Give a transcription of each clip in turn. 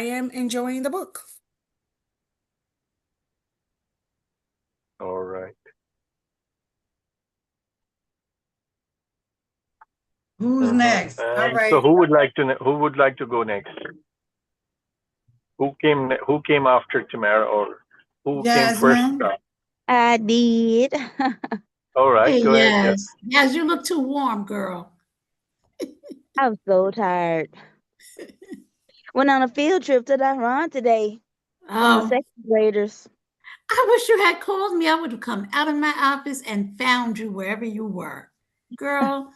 am enjoying the book. All right. Who's next? All And right. so who would like to go next? Who came after Tamara, or who came first? Jasmine. I did. All right, Hey, go ahead. yes. Yes, you look too warm, girl. I'm so tired. Went on a field trip to Tehran today with Oh, second graders. I wish you had called me. I would have come out of my office and found you wherever you were. Girl,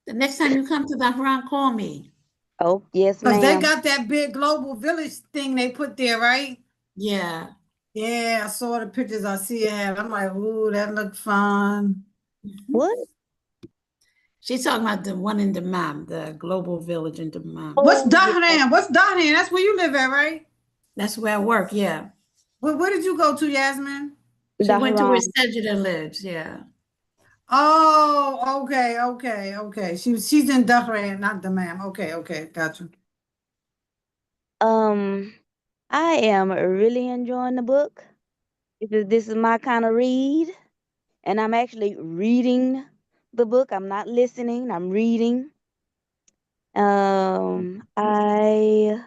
the next time you come to the Haran, call me. Oh, yes, Because they ma'am. got that big global village thing they put there, right? Yeah. Yeah, I saw the pictures. I see it. I'm like, ooh, that looked fun. What? She's talking about the one in Dammam, the global village in Dammam. What's Oh, yeah. Dahran? What's Dahran? That's where you live at, right? That's where I work, yeah. Where did you go to, Yasmin? She went to where Tehran. Sajida lives, yeah. Oh, okay. She's in Dahran, not Dammam. Okay, gotcha. I am really enjoying the book. This is my kind of read, and I'm actually reading the book. I'm not listening. I'm reading. I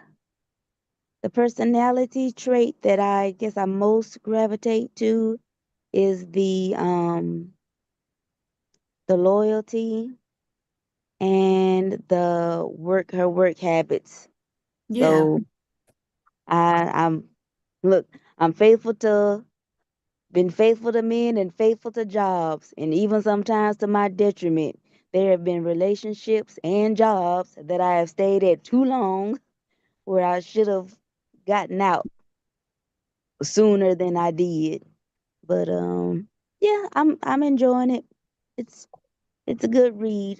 the personality trait that I guess I most gravitate to is the loyalty and her work habits. Yeah. So I'm look, I'm been faithful to men and faithful to jobs, and even sometimes to my detriment. There have been relationships and jobs that I have stayed at too long where I should have gotten out sooner than I did. But yeah, I'm enjoying it. It's it's a good read.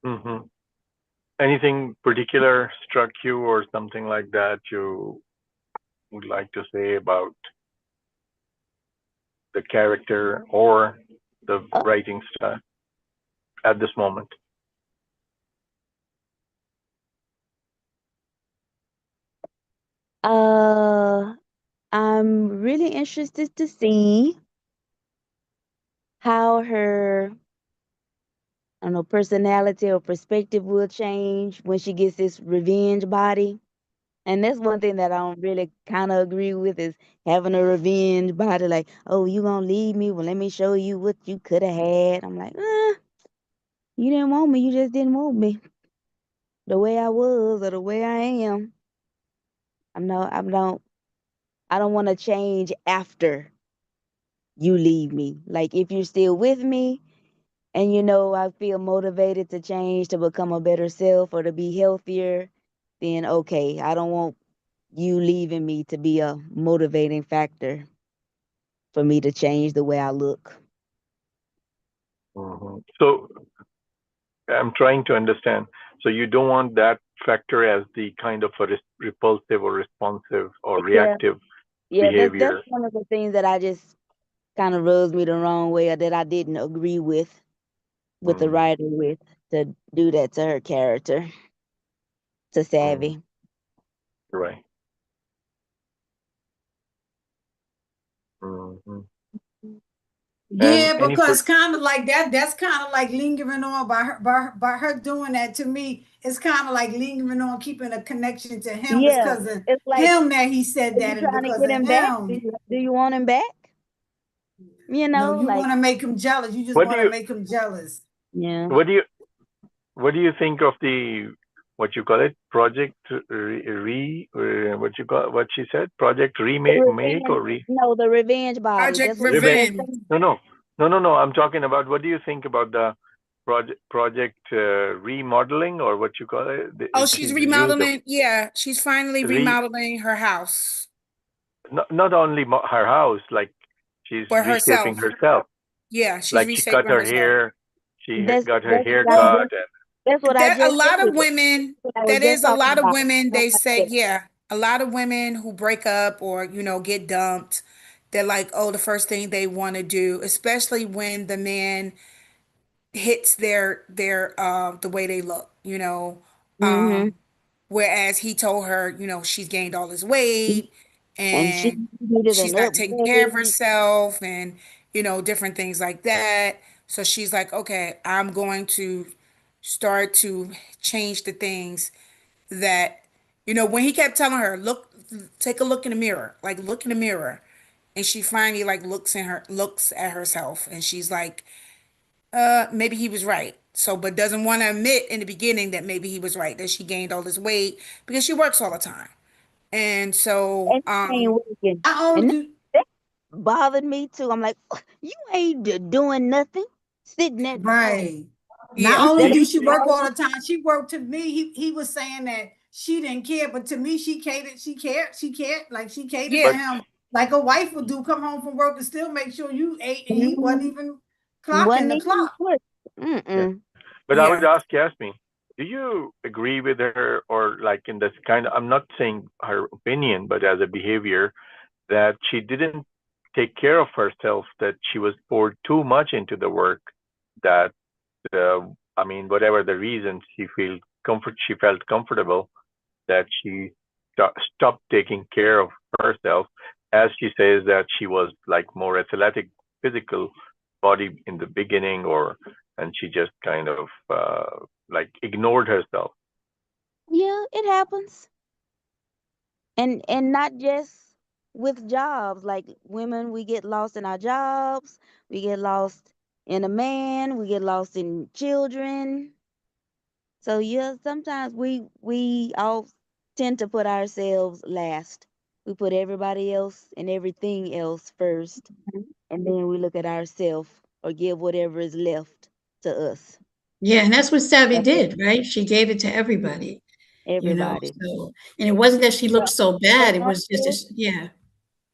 Mm-hmm. Anything particular struck you, or something like that you would like to say about the character or the Uh, writing style at this moment? uh I'm really interested to see how her, I don't know, personality or perspective will change when she gets this revenge body. And that's one thing that I don't really kind of agree with is having a revenge body. Like, oh, you gonna leave me? Well, let me show you what you could have had. I'm like, you didn't want me. You just didn't want me the way I was or the way I am. I don't want to change after you leave me. Like, if you're still with me, and I feel motivated to change to become a better self or to be healthier, then okay, I don't want you leaving me to be a motivating factor for me to change the way I look. Mm-hmm. So I'm trying to understand. So you don't want that factor as the kind of a repulsive or responsive or Yeah, reactive yeah, that's behavior. one of the things that I just kind of rubs me the wrong way or that I didn't agree with the Mm, writer with to do that to her character, to mm, Savvy. right. Hmm. And Yeah, any because kind of like that's kind of like lingering on by her doing that to me. It's kind of like lingering on, keeping a connection to him. It's Yeah, because of it's like, him that he said are you that, and trying to because get of him back? him. Do you want him back? No, you Like, want to make him jealous. You just what do want to you make him jealous. yeah. what do you what do you think of the what you call it, project what you call, what she said, project The remake, make revenge, or re no, the revenge body. Project That's what she revenge? was Revenge. saying. No, no, no, no, no. I'm talking about, what do you think about the project remodeling, or what you call it? Oh, she's She's used of remodeling. Yeah, she's finally re remodeling her house not only her house, like she's for reshaping herself. herself. Yeah, she's Like she cut reshaping her herself. hair, she That's got her that's hair what I Well, cut, just and that's what I that a just lot of said. women, What I was that just is a talking lot of about. women, I'm they like say, that. yeah, a lot of women who break up or, get dumped, they're like, oh, the first thing they want to do, especially when the man hits their the way they look, Mm-hmm. whereas he told her, she's gained all this weight And she and needed she's an not taking care of upgrade. herself and, different things like that. So she's like, okay, I'm going to start to change the things that, when he kept telling her, look, take a look in the mirror, like look in the mirror. And she finally like looks at herself and she's like, maybe he was right. So, but doesn't want to admit in the beginning that maybe he was right, that she gained all this weight because she works all the time. And so, And I ain't working. How And old you? that bothered me too. I'm like, you ain't doing nothing, sitting at home Right. Not yeah, only instead of do she work always. all the time, she worked to me. He was saying that she didn't care, but to me, she catered. She cared. Like she catered to yeah, him, like a wife would do. Come home from work and still make sure you ate, and he wasn't Mm, even clocking wasn't the even clock. working. Yeah. Mm-mm. But I would yeah, ask Yasmin, do you agree with her, or like in this kind of, I'm not saying her opinion, but as a behavior, that she didn't take care of herself, that she was poured too much into the work, that, I mean, whatever the reason, she felt comfortable, that she stopped taking care of herself, as she says that she was like more athletic, physical body in the beginning, and she just kind of like ignored herself. Yeah, it happens. And not just with jobs. Like women, we get lost in our jobs, we get lost in a man, we get lost in children. So yeah, sometimes we all tend to put ourselves last. We put everybody else and everything else first, and then we look at ourselves or give whatever is left to us. Yeah, and that's what Savvy That's did, right? She gave it to everybody, everybody. so and it wasn't that she Her, looked so her bad, it was just a uncle, sh yeah,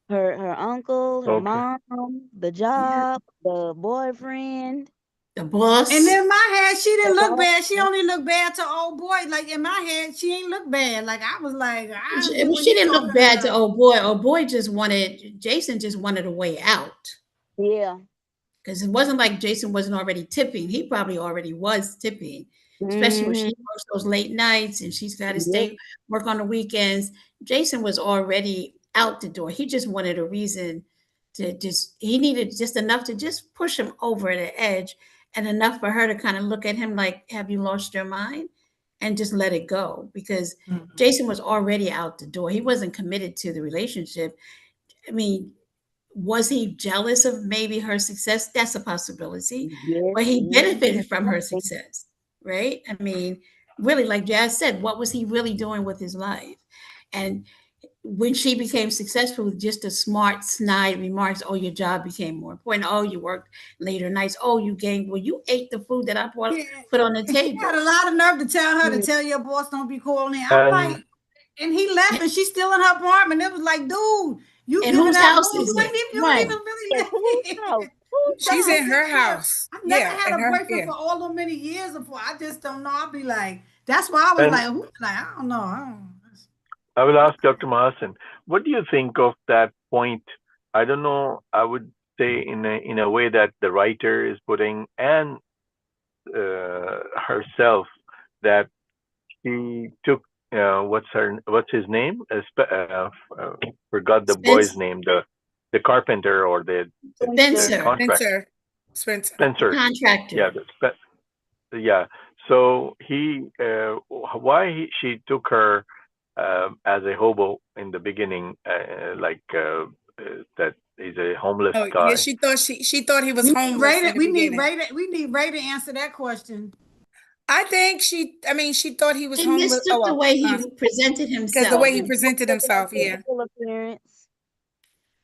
her uncle, her Okay. mom, the yeah. job, the boyfriend. The And boss. in my head, she The didn't look boss. bad. She only looked bad to old boy. Like in my head, she ain't look bad. Like I was like, I don't I get mean, what she he didn't look talking bad to about. old boy. Old boy just wanted Jason just wanted a way out. Yeah. Because it wasn't like Jason wasn't already tipping. He probably already was tipping, especially when Mm-hmm. she works those late nights and she's got to Yep. stay work on the weekends. Jason was already out the door. He just wanted a reason he needed just enough to just push him over the edge and enough for her to kind of look at him like, have you lost your mind? And just let it go because Mhm. Jason was already out the door. He wasn't committed to the relationship. I mean, was he jealous of maybe her success? That's a possibility. Yes. But he Mm-hmm. benefited from her success, right? I mean, really, like Jazz said, what was he really doing with his life? And when she became successful with just a smart, snide remarks, oh, your job became more important. Oh, you worked later nights. Oh, you gained. Well, you ate the food that I Yeah, put on the he had table. a lot of nerve to tell her to tell your boss don't be calling in. I'm And like, and he left, and she's still in her apartment. It was like, dude, you And giving whose up? house No, is it? you don't Right. even really Yes. live Whose house? here. You Whose she's just a in house? her sitting there. house. I've never Yeah, had in a her, boyfriend yeah. for all those many years before. I just don't know. I'll be like, that's why I was and like, who? Like, I don't know. I don't. I will ask Dr. Mahasan, what do you think of that point? I don't know. I would say in a way that the writer is putting, and herself, that she took, what's his name? Forgot the boy's Spence, name. The carpenter, or the Spencer. Spencer, contract Spencer. Spencer. the Spencer. Yeah, contractor. yeah. So she took her as a hobo in the beginning, that he's a homeless Oh, yeah, guy. she thought he was homeless in the beginning. We need Ray to answer that question. I think she thought he was She homeless. Oh mistook the well, way he presented because the himself. way he presented himself, yeah. Physical appearance.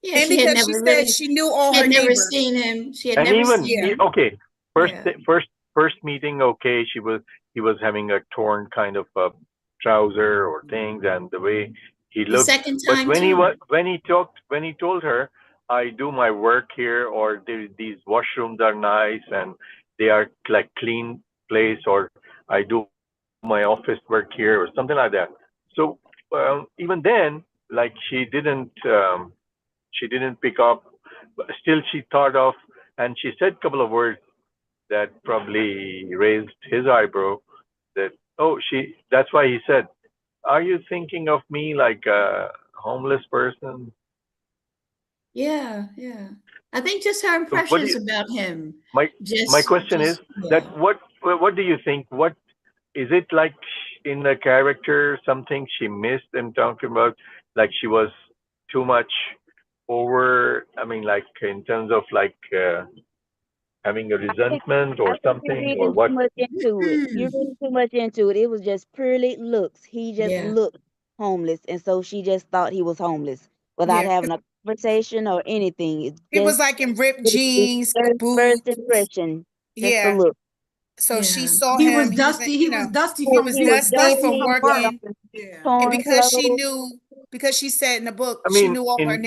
Yeah, And because she said she knew all she her had never neighbors. seen him. She had And never even seen Yeah. him. okay, Yeah. first meeting, okay, he was having a torn kind of trouser or things, and the way he The looked. second But time too. when he told her, I do my work here, or these washrooms are nice and they are like clean place, or I do my office work here, or something like that. So even then, like she didn't pick up. But still, she thought of, and she said a couple of words that probably raised his eyebrow. That, oh, she. That's why he said, are you thinking of me like a homeless person? Yeah, yeah. I think just her So what do impressions you, about him my my question is just that yeah. what do you think? What is it like in the character? Something she missed and talking about, like she was too much over. I mean, like in terms of like having a think resentment I or think you're something or reading too what? much into it. You're Mm. reading too much into it. It was just purely looks. He just Yeah. looked homeless, and so she just thought he was homeless without Yeah. having a conversation or anything. It's He was just like in ripped it was jeans, first boots. impression, just the Yeah. look. So she Yeah. saw He was him. He was, dusty. He was dusty he from was He was dusty dusty from from dusty. He work. had working. on Yeah. And torn clothes. because she said in the book, I mean, she knew all her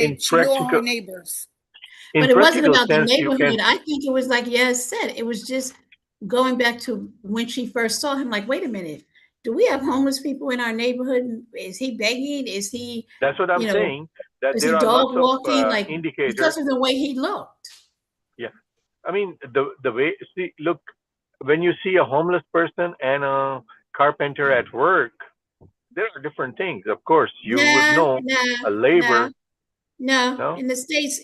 neighbors. in But it wasn't practical about the sense, you can. neighborhood. I think it was like Yaz said, it was just going back to when she first saw him, like, wait a minute, do we have homeless people in our neighborhood? Is he begging? Is he, That's what I'm you know, saying. That is there he are lots dog of walking? Like, indicators. because of the way he looked. Yeah, I mean the way. See, look, when you see a homeless person and a carpenter at work, there are different things. Of course, you would Nah, know nah, a nah. labor. No, No, in the States,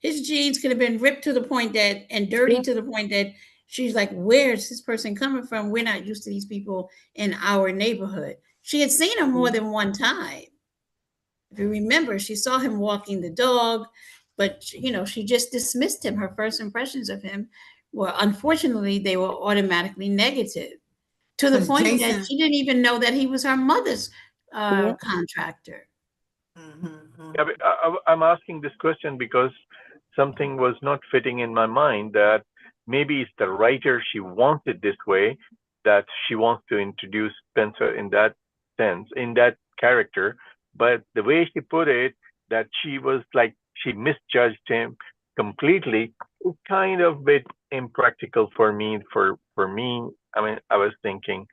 his jeans could have been ripped to the point that, and dirty Yeah. to the point that she's like, where's this person coming from? We're not used to these people in our neighborhood. She had seen him more Mhm. than one time. If you remember, she saw him walking the dog, but she just dismissed him. Her first impressions of him were, unfortunately, they were automatically negative to the Because point that Jason. she didn't even know that he was her mother's Yeah. contractor. yeah, but I'm asking this question because something was not fitting in my mind that maybe it's the writer she wants it this way, that she wants to introduce Spencer in that sense, in that character, but the way she put it, that she was like she misjudged him completely, is kind of bit impractical for me. For me, I mean, I was thinking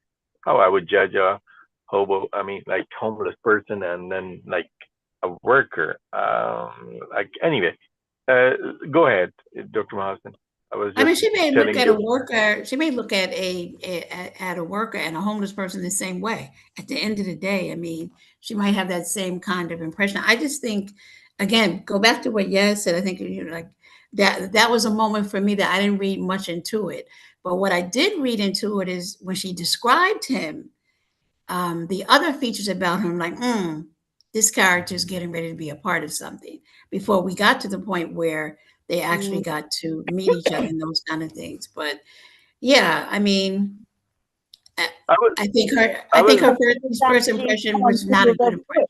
how I would judge a hobo, I mean, like homeless person, and then like a worker. Like anyway, uh, go ahead, Dr. Mahasan. I was I just mean, she may look telling at a you. worker. She may look at at a worker and a homeless person the same way. At the end of the day, I mean, she might have that same kind of impression. I just think, again, go back to what Yaz said. I think like that was a moment for me that I didn't read much into it. But what I did read into it is when she described him, the other features about him, like, this character is getting ready to be a part of something. Before we got to the point where they actually Mm. got to meet each other and those kind of things. But yeah, I mean, I, I was, I I think was, her First first time first she impression saw him, was she not a was good impression. upset.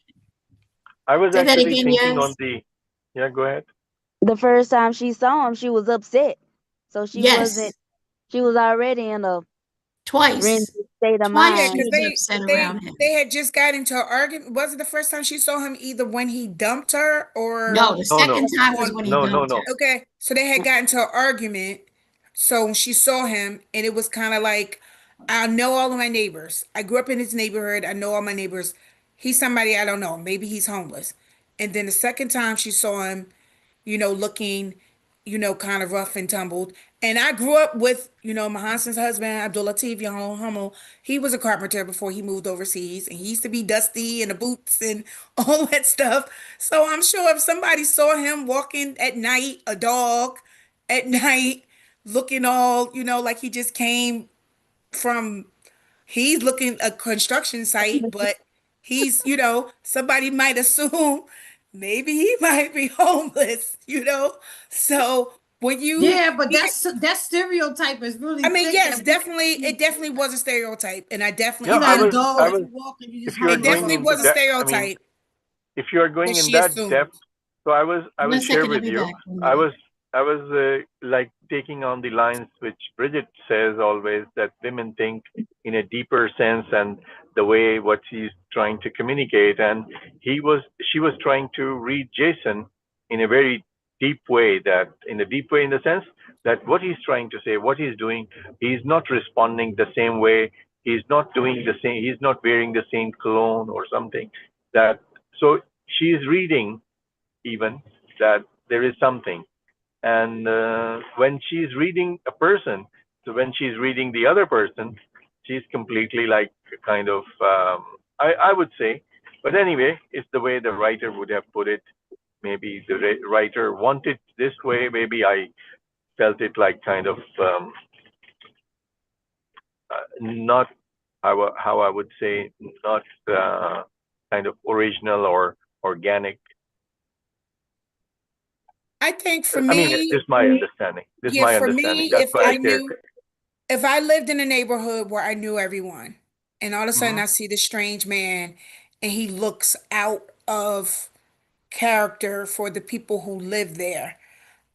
I was Say that actually again, thinking on yes, the. Yeah, go ahead. The first time she saw him, she was upset. So she wasn't. yes, She was already in a rented twice, state of twice Yeah, she mind. because was upset around him. they had just got into an argument. Was it the first time she saw him either when he dumped her or No, the No, no, second time was on when he no, no, dumped her. no. okay, so they had gotten into an argument. So she saw him, and it was kind of like, I know all of my neighbors. I grew up in this neighborhood. I know all my neighbors. He's somebody I don't know. Maybe he's homeless. And then the second time she saw him, looking, kind of rough and tumbled. And I grew up with, Mahasan's husband, Abdul Latif Hummel. He was a carpenter before he moved overseas, and he used to be dusty in the boots and all that stuff. So I'm sure if somebody saw him walking at night, a dog at night, looking all, like he just came from, he's looking a construction site, but he's, somebody might assume maybe he might be homeless, So when you, Yeah, but that stereotype is really I mean, thick yes, that we definitely, it definitely was a stereotype, and I Yeah, definitely, you know and the I dog was. you walk and you If just you are it hunt them going or definitely into was a whatever. that, I mean, stereotype if you are that going in she that depth, assumed. so I will One share second, I'll with be you. back. One I minute. was I was like taking on the lines which Bridget says always, that women think in a deeper sense, and the way what she's trying to communicate, and she was trying to read Jason in a very deep way, that in a deep way in the sense that what he's trying to say, what he's doing, he's not responding the same way, he's not doing the same, he's not wearing the same cologne or something, that so she's reading even that there is something. And when she's reading a person, so when she's reading the other person, she's completely like kind of I would say. But anyway, it's the way the writer would have put it. Maybe the writer wanted this way. Maybe I felt it like kind of not how I would say, not kind of original or organic. I think for I mean, me, this is my understanding. This is yeah, my for understanding. me, That's why I care. if I lived in a neighborhood where I knew everyone, and all of a sudden Mhm. I see this strange man and he looks out of character for the people who live there,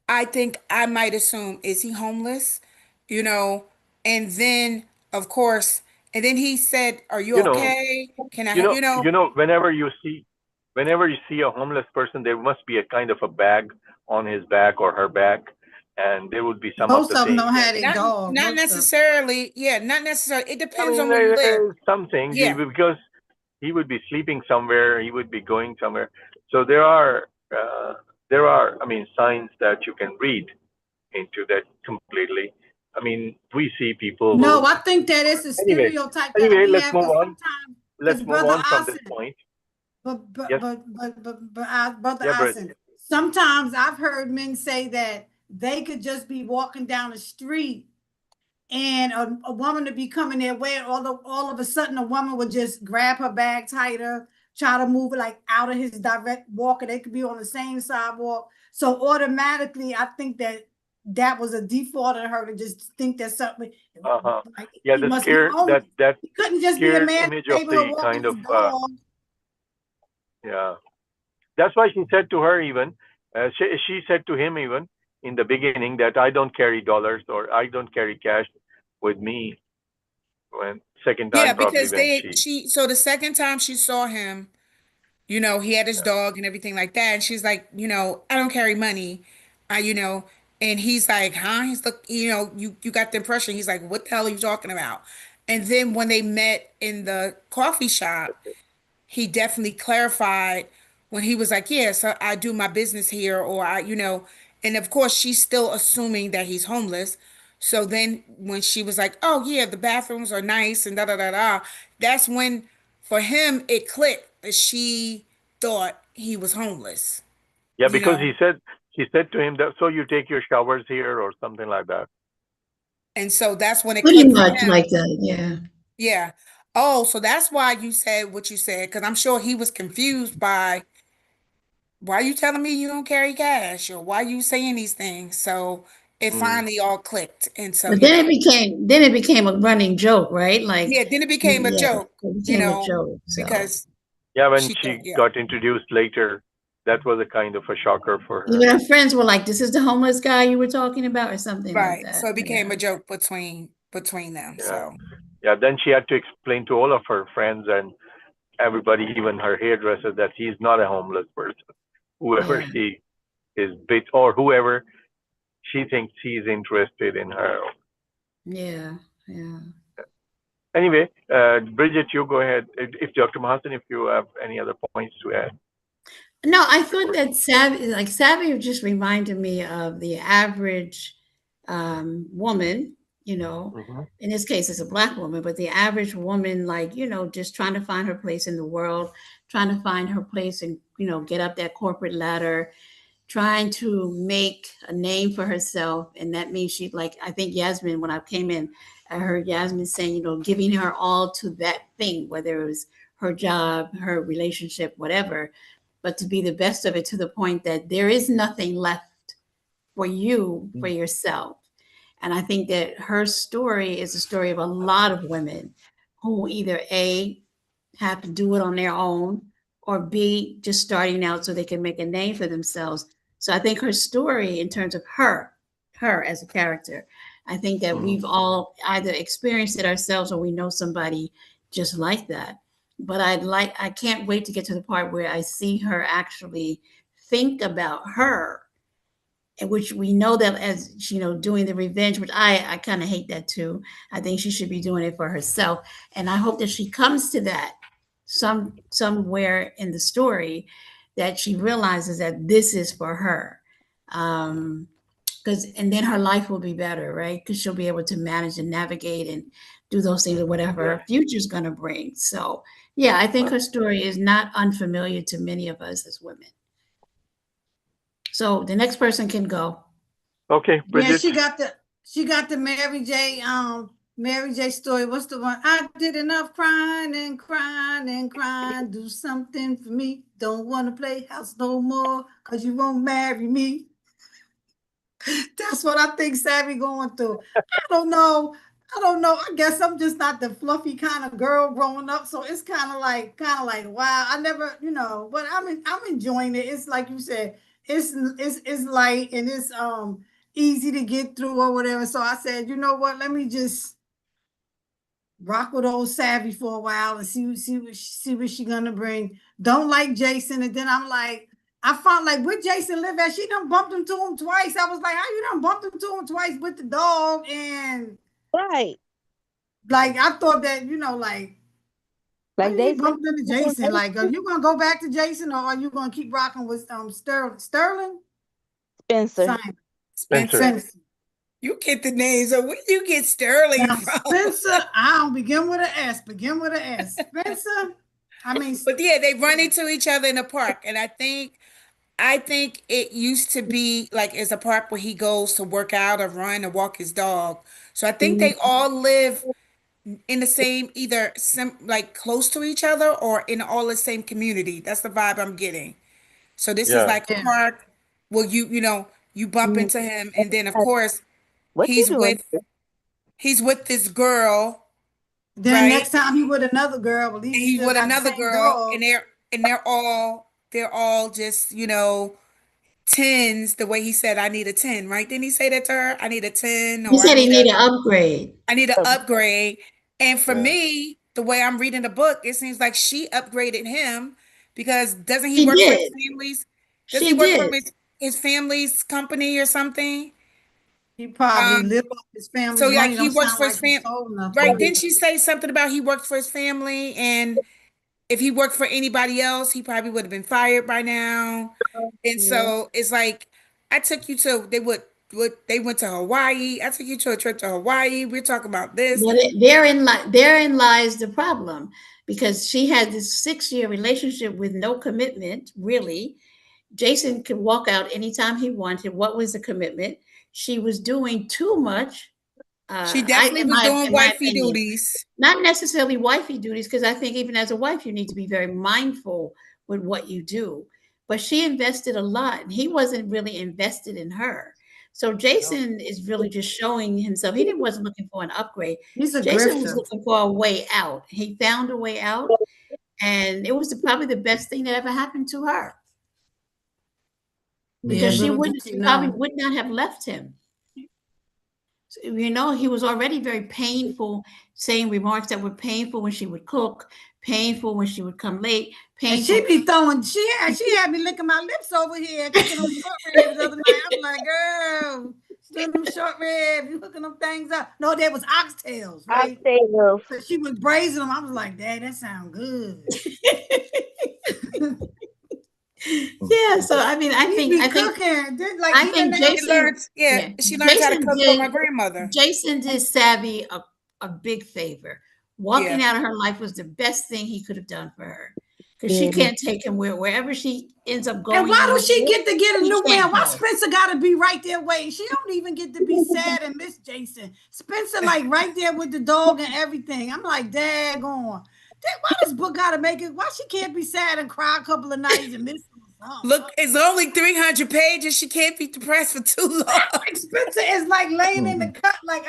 I think I might assume, is he homeless? You know, and then of course, and then he said, "Are you You know, okay? Can I, you know?" whenever you see a homeless person, there must be a kind of a bag on his back or her back, and there would be some of Most the of them things. don't have And their Not dog. not Most of them. necessarily. Yeah, not necessarily. It I depends mean, on where you live. some things Yeah. because he would be sleeping somewhere, he would be going somewhere. So there are, I mean, signs that you can read into that completely. I mean, we see people. No, I think that it's a Anyway, stereotype that we let's have move because on. sometimes, Let's because move Brother on from this Osin, point. but Yes. Brother Yeah, Brett. Osin, sometimes I've heard men say that they could just be walking down the street and a woman to be coming their way, all of a sudden a woman would just grab her bag tighter, try to move it like out of his direct walker. They could be on the same sidewalk. So automatically, I think that that was a default in her to just think that something Uh-huh. like Yeah, he the must be scare homeless. that He couldn't just be a scared man in image the of neighborhood the walking kind his of dog. yeah. That's why she said to her even, she said to him even in the beginning that I don't carry dollars or I don't carry cash with me. When second Yeah, time probably because when she. so the second time she saw him, he had his dog and everything like that. And she's like, I don't carry money. And he's like, huh? He's like, you got the impression. He's like, what the hell are you talking about? And then when they met in the coffee shop, he definitely clarified when he was like, yeah, so I do my business here, or and of course she's still assuming that he's homeless. So then when she was like, oh yeah, the bathrooms are nice and da da da da, that's when for him it clicked that she thought he was homeless, Yeah, you because know. he said to him that so you take your showers here or something like that. And so that's when it Pretty clicked for much him. like that, yeah. Yeah. Oh, so that's why you said what you said, because I'm sure he was confused by why you telling me you don't carry cash or why you saying these things. So it Mm. finally all clicked. And so, But then it became a running joke, right? Like, yeah, then it became a yeah, joke, it became a joke. So because Yeah, when she thought, she yeah, got introduced later, that was a kind of a shocker for her. even her friends were like, "This is the homeless guy you were talking about," or something like right. that. So it became Yeah, a joke between them. Yeah. So Yeah, then she had to explain to all of her friends and everybody, even her hairdresser, that he's not a homeless person. Whoever yeah, she is bit or whoever she thinks he's interested in her. yeah, yeah. Anyway, Bridget, you go ahead. If Dr. Mahasan, if you have any other points to add. No, I thought that Savvy just reminded me of the average woman, Mm-hmm. in this case, it's a black woman, but the average woman, like, just trying to find her place in the world, trying to find her place and, get up that corporate ladder, trying to make a name for herself. And that means she, like, I think Yasmin, when I came in, I heard Yasmin saying, giving her all to that thing, whether it was her job, her relationship, whatever, but to be the best of it to the point that there is nothing left for you, for yourself. And I think that her story is a story of a lot of women who either A, have to do it on their own, or B, just starting out so they can make a name for themselves. So I think her story, in terms of her as a character, I think that Mm-hmm. we've all either experienced it ourselves or we know somebody just like that. But I can't wait to get to the part where I see her actually think about her, and which we know that as doing the revenge, which I kind of hate that too. I think she should be doing it for herself, and I hope that she comes to that somewhere in the story, that she realizes that this is for her. Because and then her life will be better, right? Because she'll be able to manage and navigate and do those things or whatever Yeah. her future is going to bring. So Yeah, I think her story is not unfamiliar to many of us as women. So the next person can go. Okay, Yeah, Bridget. she got the Mary J story. What's the one? I did enough crying and crying and crying. Do something for me. Don't want to play house no more because you won't marry me. That's what I think Savvy going through. I don't know. I don't know. I guess I'm just not the fluffy kind of girl growing up. So it's kind of like, wow. I never, but I'm enjoying it. It's like you said, it's light and it's easy to get through or whatever. So I said, you know what? Let me just rock with old Savvy for a while and see what she gonna bring. Don't like Jason, and then I'm like, I found like where Jason live at. She done bumped into him twice. I was like, how you done bumped into him twice with the dog? And Right. like I thought that how Like did he they bump into Jason? said, Like, are you gonna go back to Jason or are you gonna keep rocking with Sterling? Spencer. Simon. Spencer. Spencer. You get the names. Or where you get Sterling Now from? Spencer, I don't begin with an S. Begin with an S. Spencer. I mean, But yeah, they run into each other in the park, and I think it used to be like it's a park where he goes to work out or run or walk his dog. So I think they all live in the same either like close to each other or in all the same community. That's the vibe I'm getting. So this is Yeah. like a yeah. park where you bump into him, and then of course What you he's doing? with he's with this girl, Then right? next time he with another girl, but And he he's still with got the another same girl, dog. and they're all just tens. The way he said, "I need a 10," right? Didn't he say that to her? I need a 10, He or said he need an upgrade. I need an upgrade. And for Yeah. me, the way I'm reading the book, it seems like she upgraded him because doesn't he She work for his did. family's? Does he She work for did. his family's company or something? He probably Um, live off his so family's like money. he Don't works sound for his like he's fam, old enough right? to. Didn't she say something about he worked for his family, and if he worked for anybody else, he probably would have been fired by now. And Yeah. so it's like I took you to they went to Hawaii. I took you to a trip to Hawaii. We're talking about this. But therein lies the problem because she had this 6-year relationship with no commitment, really. Jason could walk out anytime he wanted. What was the commitment? She was doing too much. She definitely was doing In my wifey opinion, duties. not necessarily wifey duties, because I think even as a wife, you need to be very mindful with what you do. But she invested a lot, and he wasn't really invested in her. So No. Jason is really just showing himself. He didn't wasn't looking for an upgrade. He's a Jason was grifter. looking for a way out. He found a way out, and it was probably the best thing that ever happened to her Yeah, because little did she you probably know. would not have left him. He was already very painful, saying remarks that were painful when she would cook, painful when she would come late, And she painful. be throwing, she had me licking my lips over here, cooking them short ribs the other night. I'm like, girl, she doing them short ribs, you hooking them things up. No, they was oxtails, right? Oxtails. So she was braising them. I was like, Dad, that sound good. Yeah, so I mean, He be cooking. Like I even think now. Jason, Yeah, yeah, she learned how to cook from her grandmother. Jason did Savvy a big favor. Yeah. Walking out of her life was the best thing he could have done for her because she Yeah. can't take him wherever she ends up And going why in do the she world. get to get a He new can't man? Why go. Spencer got to be right there waiting? She don't even get to be sad and miss Jason. Spencer like right there with the dog and everything. I'm like, daggone. Why this book got to make it? Why she can't be sad and cry a couple of nights and miss him or something? Look, it's only 300 pages. She can't be depressed for too long. Like Spencer is like laying in the cut. Like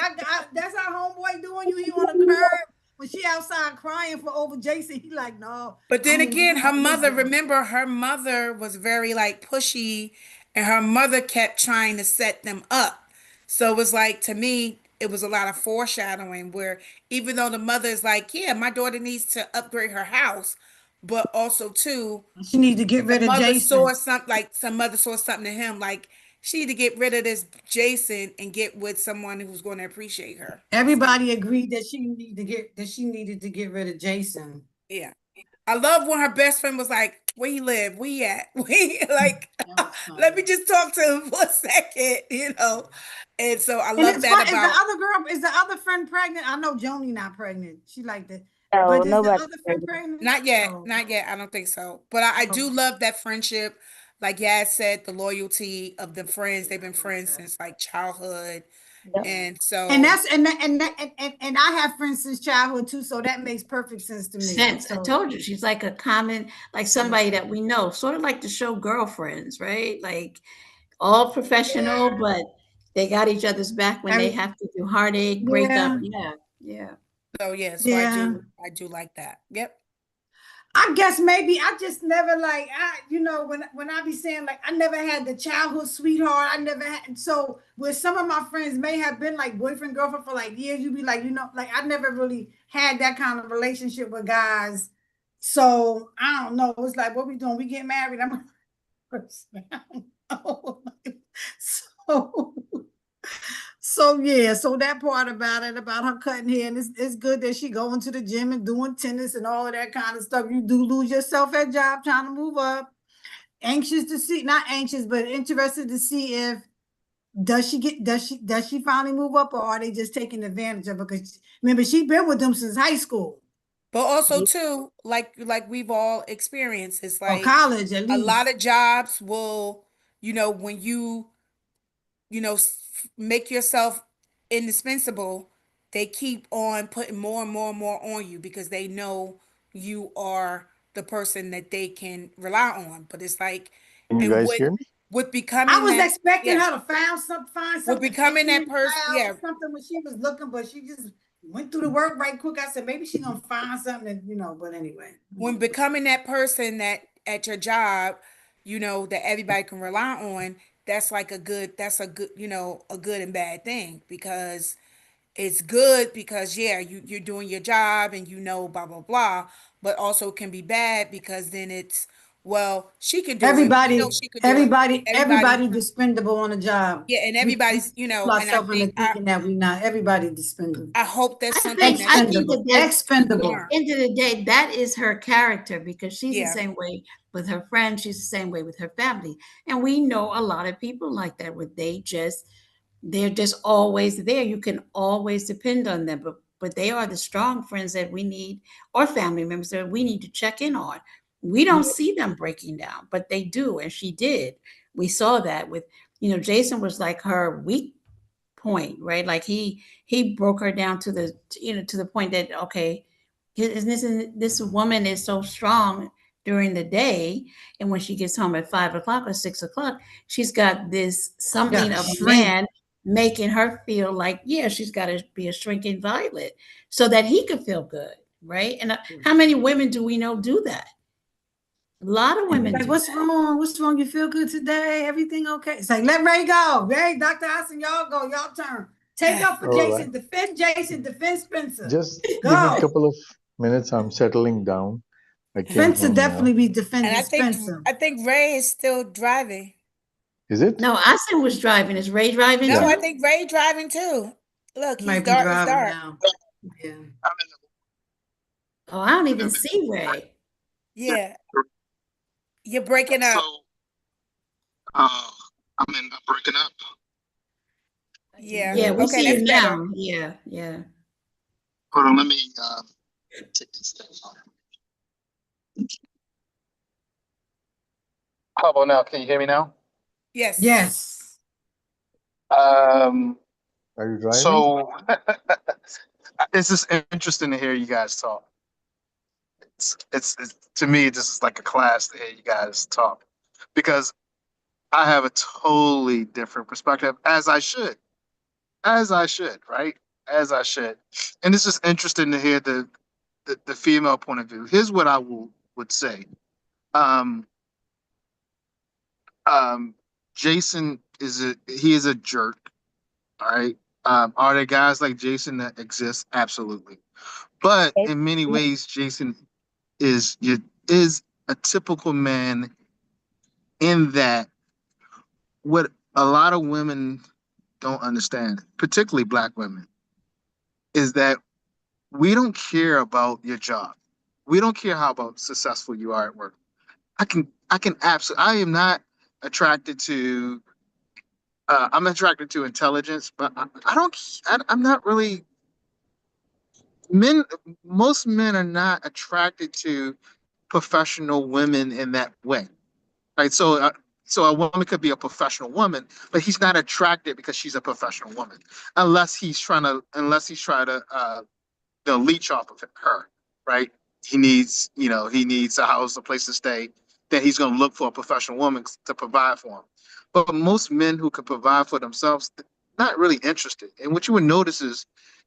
that's how homeboy doing you. He on the curb when she outside crying for over Jason. He like, no, But then I'm moving again, on her from this mother, guy. remember, her mother was very like pushy, and her mother kept trying to set them up. So it was like, to me, it was a lot of foreshadowing where even though the mother is like, yeah, my daughter needs to upgrade her house, but also too, She need to get the rid of mother saw Jason. something, like some mother saw something to him, like she need to get rid of this Jason and get with someone who's going to appreciate her. So Everybody agreed that she needed to get rid of Jason. yeah. I love when her best friend was like, "Where he live? Where he at? Like, That was let funny. me just talk to him for a second. And so I And love it's that fun. Is the about other girl? Is the other friend pregnant? I know Joni not pregnant. She like that. No, But is the nobody. other friend pregnant? Not yet, Oh, not yet. I don't think so. But I oh. do love that friendship. Like Yaz said, the loyalty of the friends. They've been friends since like childhood. Yep. And And so, that's and I have friends since childhood too, so that makes perfect sense to me. Sense. I So told you she's like a common, like somebody that we know, sort of like the show Girlfriends, right? Like all professional, but they got each other's back when they every have to do heartache, breakup. yeah, Yeah, yeah. so yeah, so yeah. I do like that. Yep. I guess maybe I just never like when I be saying like I never had the childhood sweetheart. I never had so where some of my friends may have been like boyfriend girlfriend for like years. You be like like I never really had that kind of relationship with guys. So I don't know. It's like what we doing? We get married. I'm I don't know. So so yeah, so that part about it, about her cutting hair, and it's good that she going to the gym and doing tennis and all of that kind of stuff. You do lose yourself at job trying to move up. Anxious to see, not anxious, but interested to see if does she finally move up or are they just taking advantage of her? Because remember, she been with them since high school But also Yeah. too, like we've all experienced, it's or like college at a lot least. of jobs will, when make yourself indispensable, they keep on putting more and more and more on you because they know you are the person that they can rely on. But it's like, Can you and guys hear me? with I becoming was that, expecting yeah, her to find with something becoming hidden that in the person, cloud yeah, or something when she was looking, but she just went through the work right quick. I said maybe she's gonna find something that but anyway. when becoming that person that at your job, that everybody can rely on, that's a good, a good and bad thing because it's good because yeah, you're doing your job and blah blah blah, but also can be bad because then it's well, she could do it. We know Everybody, she could do it. everybody, Everybody, everybody dispendable on a job. yeah, and We everybody's, fool and I ourselves into think thinking that we not. Everybody dispendable. I hope that's something that I think Expendable. that at the Expendable. learn. end of the day, that is her character because she's the Yeah. same way with her friends. She's the same way with her family. And we know a lot of people like that where they're just always there. You can always depend on them, but they are the strong friends that we need or family members that we need to check in on. We don't see them breaking down, but they do, and she did. We saw that with, Jason was like her weak point, right? Like he broke her down to the point that okay, this woman is so strong during the day, and when she gets home at 5 o'clock or 6 o'clock, she's got this something Gotta of a shrink. man making her feel like yeah, she's got to be a shrinking violet so that he could feel good, right? And how many women do we know do that? A lot of women Like, do what's that. wrong? What's wrong? You feel good today? Everything okay? It's like, let Ray go. Ray, Dr. Austin, y'all go. Y'all turn. Take up for All right. Jason. Defend Jason. Defend Spencer. Just give me a Go. couple of minutes. I'm settling down. I came Spencer home now. definitely be And defending Spencer. I think Ray is still driving. Is it? No, Austin was driving. Is Ray driving No, Yeah. I too? think Ray driving too. Look, He he's might be dark. It's driving dark. now. Yeah. Oh, I don't even see Ray. Yeah, you're breaking So, up. I'm breaking up. Yeah. Yeah, we Okay, see you that's better. now. Yeah, yeah. Hold on, let me take this thing off. How about now? Can you hear me now? Yes. Yes. Um, Are you driving? so it's just interesting to hear you guys talk. It's to me, this is like a class to hear you guys talk because I have a totally different perspective, as I should, right? As I should, and it's just interesting to hear the female point of view. Here's what would say. Um, um, Jason he is a jerk. All right. Are there guys like Jason that exist? Absolutely. But in many ways, Jason is is a typical man in that what a lot of women don't understand, particularly black women, is that we don't care about your job. We don't care how about successful you are at work. I can absolutely. I am not attracted to. I'm attracted to intelligence, but I don't. I'm not really men, most men are not attracted to professional women in that way, right? So a woman could be a professional woman, but he's not attracted because she's a professional woman, unless he's trying to leech off of her, right? He needs a house, a place to stay. Then he's going to look for a professional woman to provide for him. But most men who can provide for themselves, not really interested. And what you would notice is,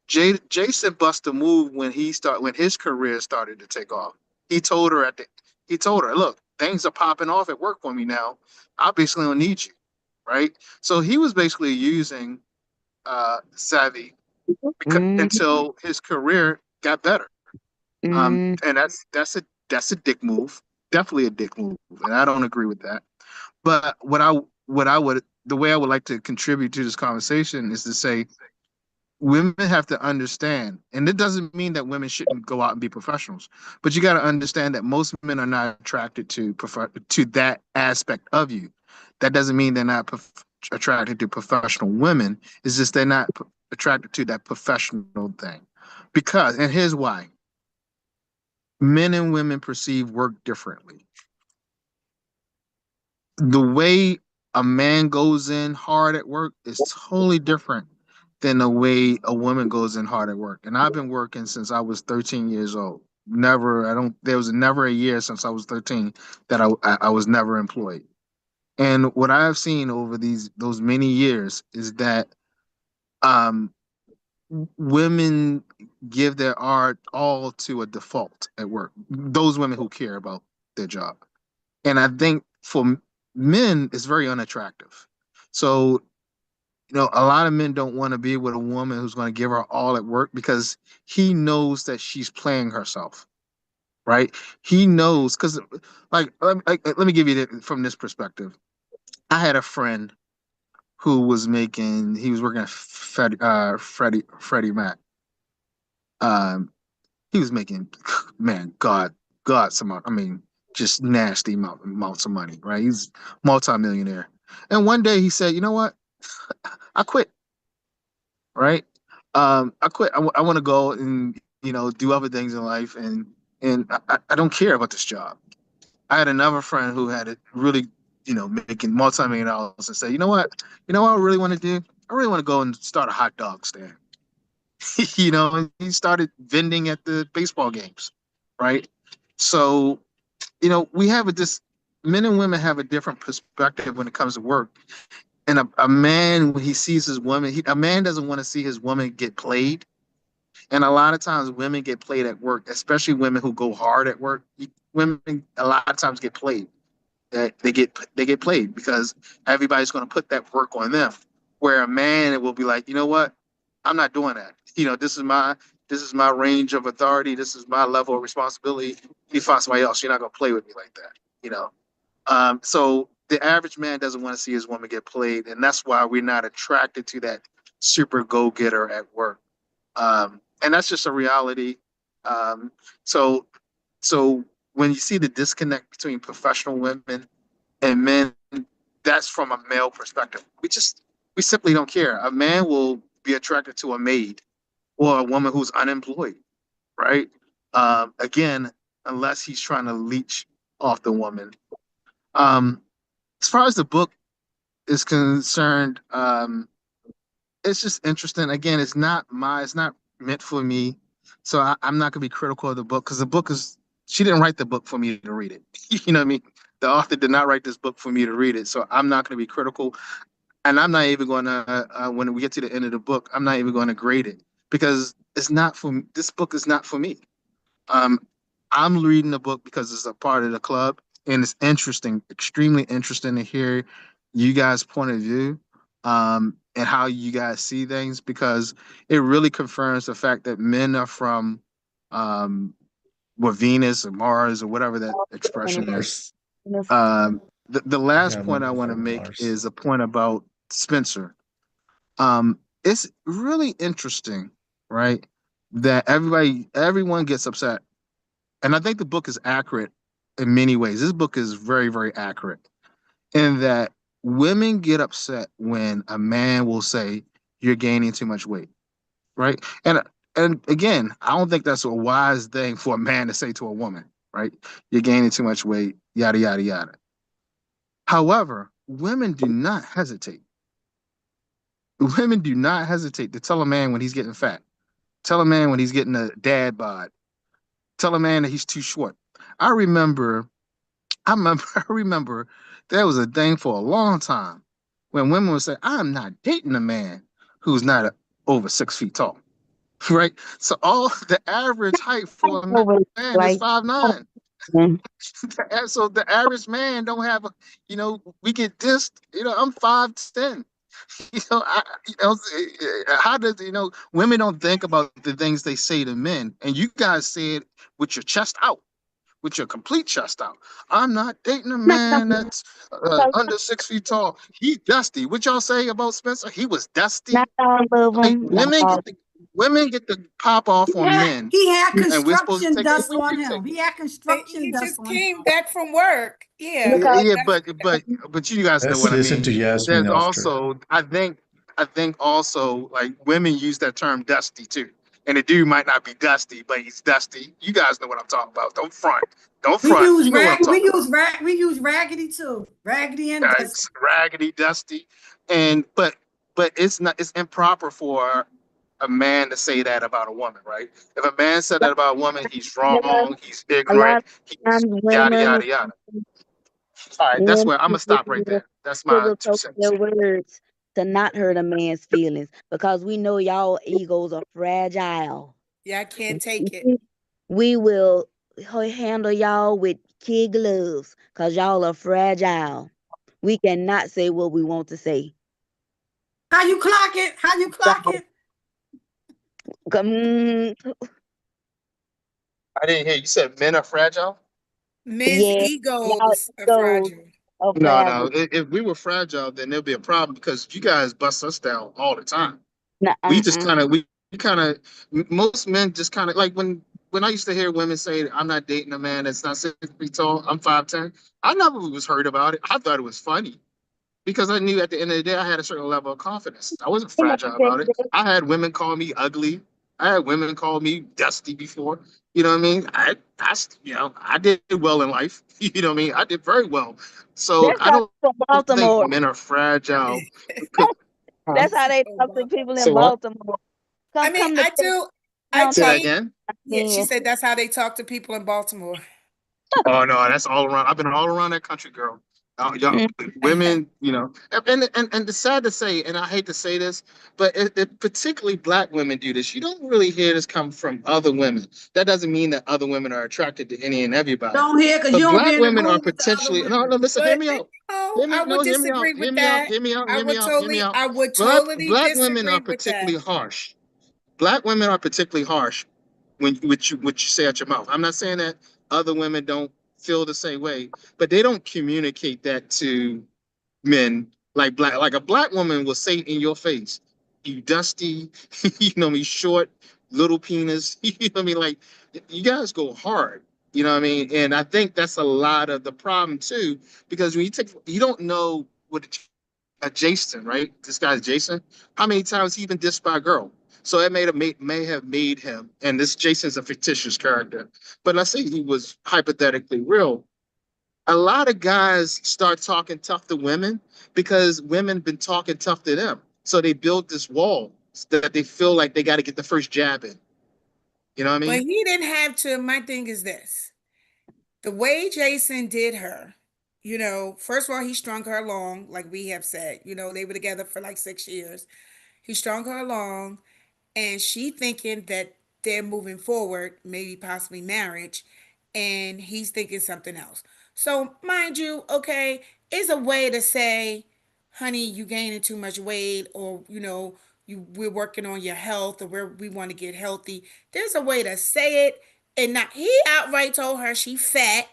Jason bust a move when his career started to take off. He told her look, things are popping off at work for me now. I basically don't need you, right? So he was basically using Savvy Mm, until his career got better. mm, And that's a dick move, definitely a dick move, and I don't agree with that. But what I would the way I would like to contribute to this conversation is to say women have to understand, and it doesn't mean that women shouldn't go out and be professionals, but you got to understand that most men are not attracted to that aspect of you. That doesn't mean they're not attracted to professional women. It's just they're not attracted to that professional thing. And here's why: men and women perceive work differently. The way a man goes in hard at work is totally different than the way a woman goes in hard at work. And I've been working since I was 13 years old. There was never a year since I was 13 that I was never employed. And what I have seen over those many years is that um, women give their art all to a default at work. Those women who care about their job. And I think for men, it's very unattractive. So, a lot of men don't want to be with a woman who's going to give her all at work because he knows that she's playing herself, right? He knows because, like, let me give you from this perspective. I had a friend he was working at Freddie Mac. Um, he was making, man, God, I mean, just nasty amounts of money, right? He's multimillionaire. And one day he said, you know what? I quit, right? I quit. I want to go and, do other things in life. And I don't care about this job. I had another friend who had it really, making multi-million dollars and said, you know what I really want to do? I really want to go and start a hot dog stand. And he started vending at the baseball games, right? So, we have men and women have a different perspective when it comes to work. And a man, when he sees his woman, a man doesn't want to see his woman get played. And a lot of times women get played at work, especially women who go hard at work. Women a lot of times get played. They get played because everybody's going to put that work on them. Where a man it will be like, you know what, I'm not doing that. This is my range of authority. This is my level of responsibility. You find somebody else. You're not going to play with me like that. So the average man doesn't want to see his woman get played, and that's why we're not attracted to that super go getter at work. And that's just a reality. Um, so so when you see the disconnect between professional women and men, that's from a male perspective. We simply don't care. A man will be attracted to a maid or a woman who's unemployed, right? Again, unless he's trying to leech off the woman. Um, as far as the book is concerned, it's just interesting. Again, it's not meant for me. So I'm not gonna be critical of the book because she didn't write the book for me to read it. You know what I mean? The author did not write this book for me to read it. So I'm not gonna be critical. And I'm not even gonna, when we get to the end of the book, I'm not even gonna grade it because this book is not for me. Um, I'm reading the book because it's a part of the club, and it's interesting, extremely interesting to hear you guys' point of view, and how you guys see things because it really confirms the fact that men are from, um, Venus or Mars or whatever that expression is. Mars. The last Yeah, point men I are want to from make Mars. is a point about Spencer. It's really interesting, right? That everyone gets upset, and I think the book is accurate in many ways. This book is very, very accurate in that women get upset when a man will say you're gaining too much weight, right? and again, I don't think that's a wise thing for a man to say to a woman, right? You're gaining too much weight, yada yada yada. However, women do not hesitate. Women do not hesitate to tell a man when he's getting fat. Tell a man when he's getting a dad bod. Tell a man that he's too short. I remember, I remember there was a thing for a long time when women would say, "I'm not dating a man who's not over 6 feet tall." Right? So all the average height for a Over man is like 5'9". mm, So the average man don't have a, we get dissed. I'm 5'10". How does women don't think about the things they say to men, and you guys say it with your chest out, with your complete chest out. I'm not dating a not man that's under 6 feet tall. He's dusty. What y'all say about Spencer? He was not dusty. all of Like them, not all. women get the pop off on men, He had and we're supposed to construction take it. dust We on do him. take He it. had construction He dust just on him. came back from work. Yeah, Because Yeah, that's but you guys know Let's what I listen mean. to Yasmin There's after. also, I think also, like, women use that term dusty too. And the dude might not be dusty, but he's dusty. You guys know what I'm talking about. Don't front. Don't We front. use You know what I'm talking about. we use raggedy too. Raggedy and dusty. It's raggedy, dusty, and but it's improper for a man to say that about a woman, right? If a man said that about a woman, he's wrong, he's a lot ignorant, of he's times yada women yada yada. All right, that's women where I'm gonna stop right will there. That's my two sugarcoat cents. their words to not hurt a man's feelings because we know y'all egos are fragile. yeah. I can't take it. We we will handle y'all with kid gloves because y'all are fragile. We cannot say what we want to say. How you clock it? How you clock So, it? mm, I didn't hear you said men are fragile. Men's yeah, y'all egos are egos fragile. are No, no. fragile. If we were fragile, then there'll be a problem because you guys bust us down all the time. We just Nuh-uh. we kind of most men just kind of like when I used to hear women say, "I'm not dating a man that's not 6 feet tall. I'm 5'10". I never was hurt about it. I thought it was funny because I knew at the end of the day I had a certain level of confidence. I wasn't Ain't fragile nothing about it. I had women call me ugly. I had women call me dusty before. You know what I mean? I did well in life. You know what I mean? I did very well. So That's I how don't from think Baltimore. men are fragile. Huh? That's how they Oh, talk to wow. people in So what? Baltimore. I Come, mean, come to I Texas. do. They I don't Say that talk take. again. Yeah, she men. said that's how they talk to people in Baltimore. Oh no, that's all around. I've been all around that country, girl. Y'all, Mm, women, and it's sad to say, and I hate to say this, but particularly black women do this. You don't really hear this come from other women. That doesn't mean that other women are attracted to any and everybody. Don't hear because you But don't be black in the women are room with the other potentially no, women. no. Listen, hear But me out. no, Hear me, I no, would hear me out. disagree Hear with me out. that. Hear me out. Hear me out. Hear me out. I would Black totally black women are disagree with that. particularly harsh. Black women are particularly harsh when what you say out your mouth. I'm not saying that other women don't feel the same way, but they don't communicate that to men like a black woman will say in your face, "You dusty," me short, little penis. You know what I mean? Like you guys go hard. You know what I mean? And I think that's a lot of the problem too, because when you don't know what Jason, right? This guy's Jason. How many times he been dissed by a girl? So it may have made him, and this Jason's a fictitious character, but let's say he was hypothetically real. A lot of guys start talking tough to women because women been talking tough to them. So they build this wall that they feel like they got to get the first jab in. You know what I But mean? he didn't have to. My thing is this: the way Jason did her. First of all, he strung her along, like we have said. They were together for like 6 years. He strung her along, and she thinking that they're moving forward, maybe possibly marriage, and he's thinking something else. So mind you, okay, is a way to say, honey, you gaining too much weight, or we're working on your health, or we want to get healthy. There's a way to say it, and not he outright told her she fat.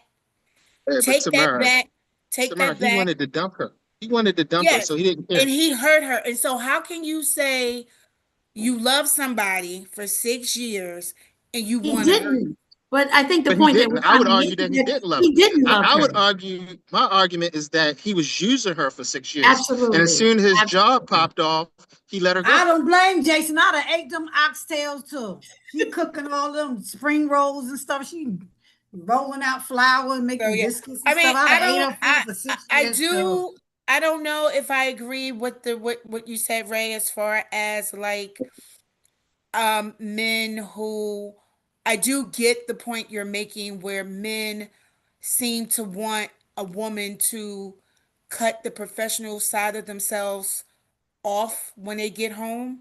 Hey, but Take that back. Take Tamara, that he back. wanted to dump her. He wanted to dump her, Yes. so he didn't And care. he hurt her. And so how can you say you love somebody for 6 years and you He want to hurt? didn't. But I think the But he point that we're didn't. I trying would to make argue is that he that did love he her. didn't love I her. would argue, my argument is that he was using her for 6 years. And as Absolutely. soon as his job Absolutely. popped off, he let her I go. don't blame Jason. I'd have ate them oxtails too. She cooking all them spring rolls and stuff. She rolling out flour and So making yeah, biscuits and I stuff. mean, I'd I have ate don't, her food for six I years too. do, I don't know if I agree with what you said, Ray, as far as like men who, I do get the point you're making where men seem to want a woman to cut the professional side of themselves off when they get home,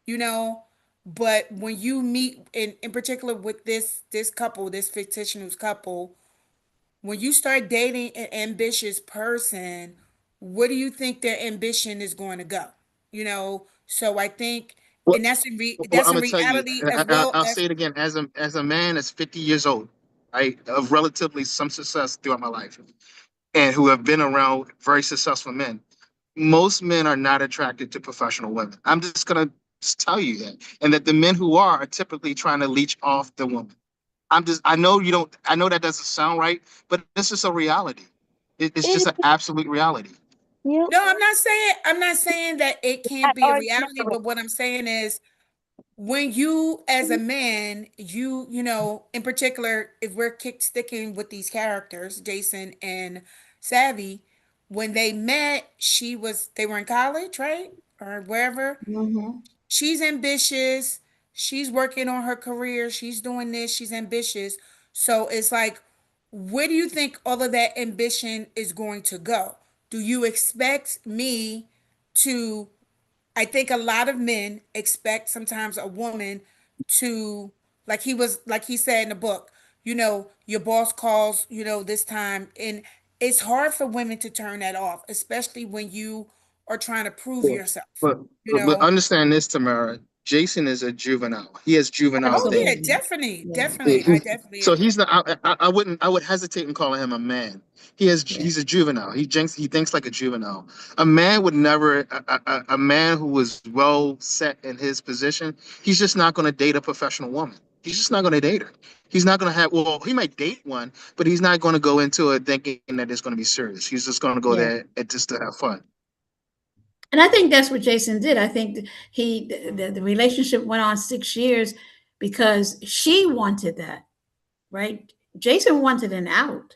you know. But when you meet in particular with this couple, this fictitious couple, when you start dating an ambitious person, where do you think their ambition is going to go? You know, so I think, Well, and well, that's I'm in gonna tell you, reality as well I'll as. say it again. As a man that's 50 years old, right, of relatively some success throughout my life, and who have been around very successful men, most men are not attracted to professional women. I'm just gonna just tell you that, and that the men who are typically trying to leech off the woman. I know you don't. I know that doesn't sound right, but this is a reality. It's just It an absolute reality. you No, I'm not saying that it not can't be a reality, arguing. but what I'm saying is when you as a man, you know, in particular, if we're sticking with these characters, Jason and Savvy, when they met, they were in college, right? Or wherever. Mhm. She's ambitious. She's working on her career. She's doing this. She's ambitious. So it's like, where do you think all of that ambition is going to go? Do you expect me to? I think a lot of men expect sometimes a woman to, like he said in the book, you know, your boss calls, you know, this time. And it's hard for women to turn that off, especially when you are trying to prove But yourself, but you know. understand this, Tamara. Jason is a juvenile. He has juvenile Oh yeah, things. Absolutely. definitely, Yeah. definitely. I definitely So he's agree. not. I would hesitate in calling him a man. Yeah. He's a juvenile. He thinks like a juvenile. A man would never. A man who was well set in his position. He's just not going to date a professional woman. He's just not going to date her. He's not going to have. Well, he might date one, but he's not going to go into it thinking that it's going to be serious. He's just going to go Yeah. there and just to have fun. And I think that's what Jason did. I think that the relationship went on 6 years because she wanted that, right? Jason wanted an out.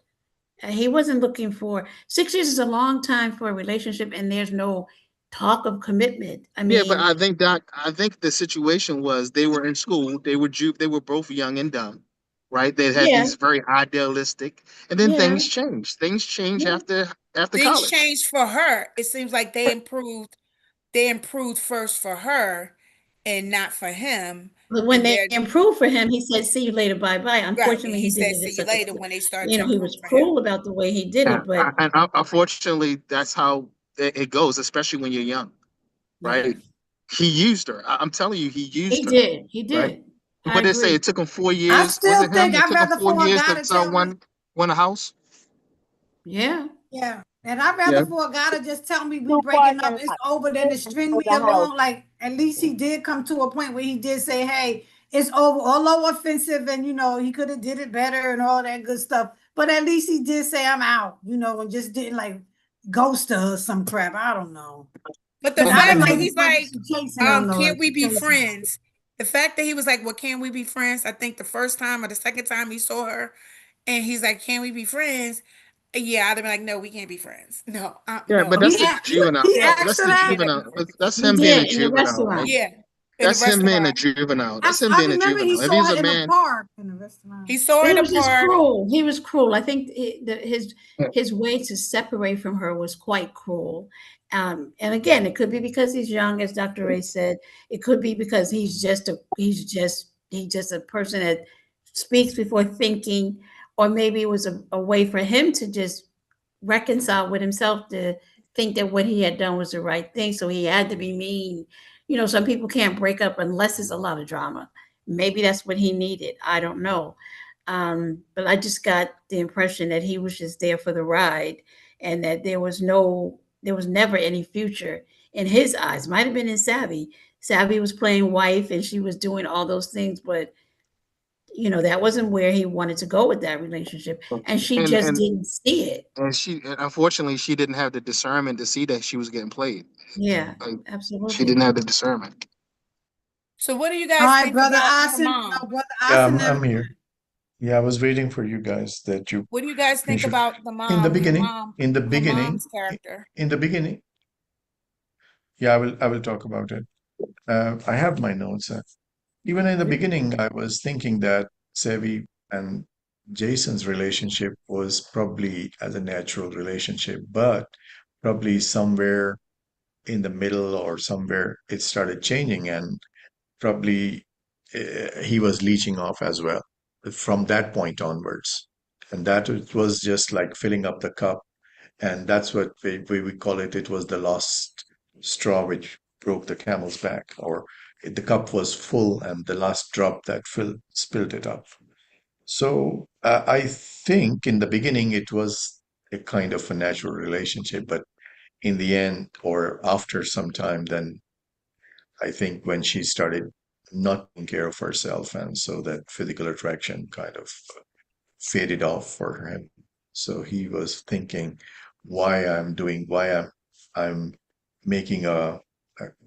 He wasn't looking for 6 years is a long time for a relationship, and there's no talk of commitment. I Yeah, but mean, I think the situation was they were in school. They were both young and dumb, right? They had yeah, these very idealistic, and then yeah, things changed. Things change yeah. after Things college. changed for her. It seems like they improved first for her and not for him. But when And they they're improved for him, he said, "See you later, bye bye." right. And Unfortunately, he he did said, it in see you such a, later when they start you to know, he improve was for him. cruel about the way he did it. But And unfortunately, that's how it goes, especially when you're young, yeah, right? He used her. I'm telling you, he used he her, did, he right? did. What I did they say? agree. It took him 4 I years. Was still it him? think It I'd took him rather four for a years guy to to sell tell me, one a house. Yeah, yeah. And I'd Yeah. rather for a guy to just tell me we Two breaking up, parking it's lots. over than to string For me the house. along. Like at least he did come to a point where he did say, hey, it's over, although offensive, and you know, he could have did it better and all that good stuff. But at least he did say I'm out, you know, and just didn't like ghost her or some crap. I don't know. But the But And, I fact didn't that like and the he's part that like, she chasing. I don't know. can't we She be chasing. friends? The fact that he was like, well, can we be friends? I think the first time or the second time he saw her and he's like, can we be friends? Yeah, I'd have been like, no, we can't be friends. No, yeah, no, but Oh, that's he the juvenile. he no, asked That's her the we that. cannot be juvenile. friends. That's he him being a did in the juvenile, right? restaurant. Yeah, in the That's him being a restaurant. juvenile. I, That's him I being a remember he juvenile. If saw he's her a in a man, park in the restaurant. He saw her But he in the was just park. cruel. He was cruel. I think his way to separate from her was quite cruel. And again, it could be because he's young, as Dr. Ray said. It could be because he's just a person that speaks before thinking, or maybe it was a way for him to just reconcile with himself to think that what he had done was the right thing. So he had to be mean. You know, some people can't break up unless it's a lot of drama. Maybe that's what he needed. I don't know. But I just got the impression that he was just there for the ride, and that there was never any future in his eyes. Might have been in Savvy. Savvy was playing wife and she was doing all those things, but that wasn't where he wanted to go with that relationship. And she and just and didn't see it. and unfortunately she didn't have the discernment to see that she was getting played. Yeah, Like she didn't absolutely. have the discernment. So what do you All guys right, think brother about her Asin. No, mom? brother Yeah, Asin never. I'm here. Yeah, I was waiting for you guys that you What do you guys think finish. about the In the mom, beginning, in the her beginning, mom's character? in the beginning, yeah, I will talk about it. I have my notes. Even in the beginning, I was thinking that Sevi and Jason's relationship was probably as a natural relationship, but probably somewhere in the middle or somewhere it started changing, and probably he was leeching off as well from that point onwards. And that it was just like filling up the cup. And that's what we call it. It was the last straw which broke the camel's back, or the cup was full and the last drop that spilled it up. So I think in the beginning it was a kind of a natural relationship, but in the end or after some time, then I think when she started not taking care of herself, and so that physical attraction kind of faded off for him. So he was thinking, why I'm making a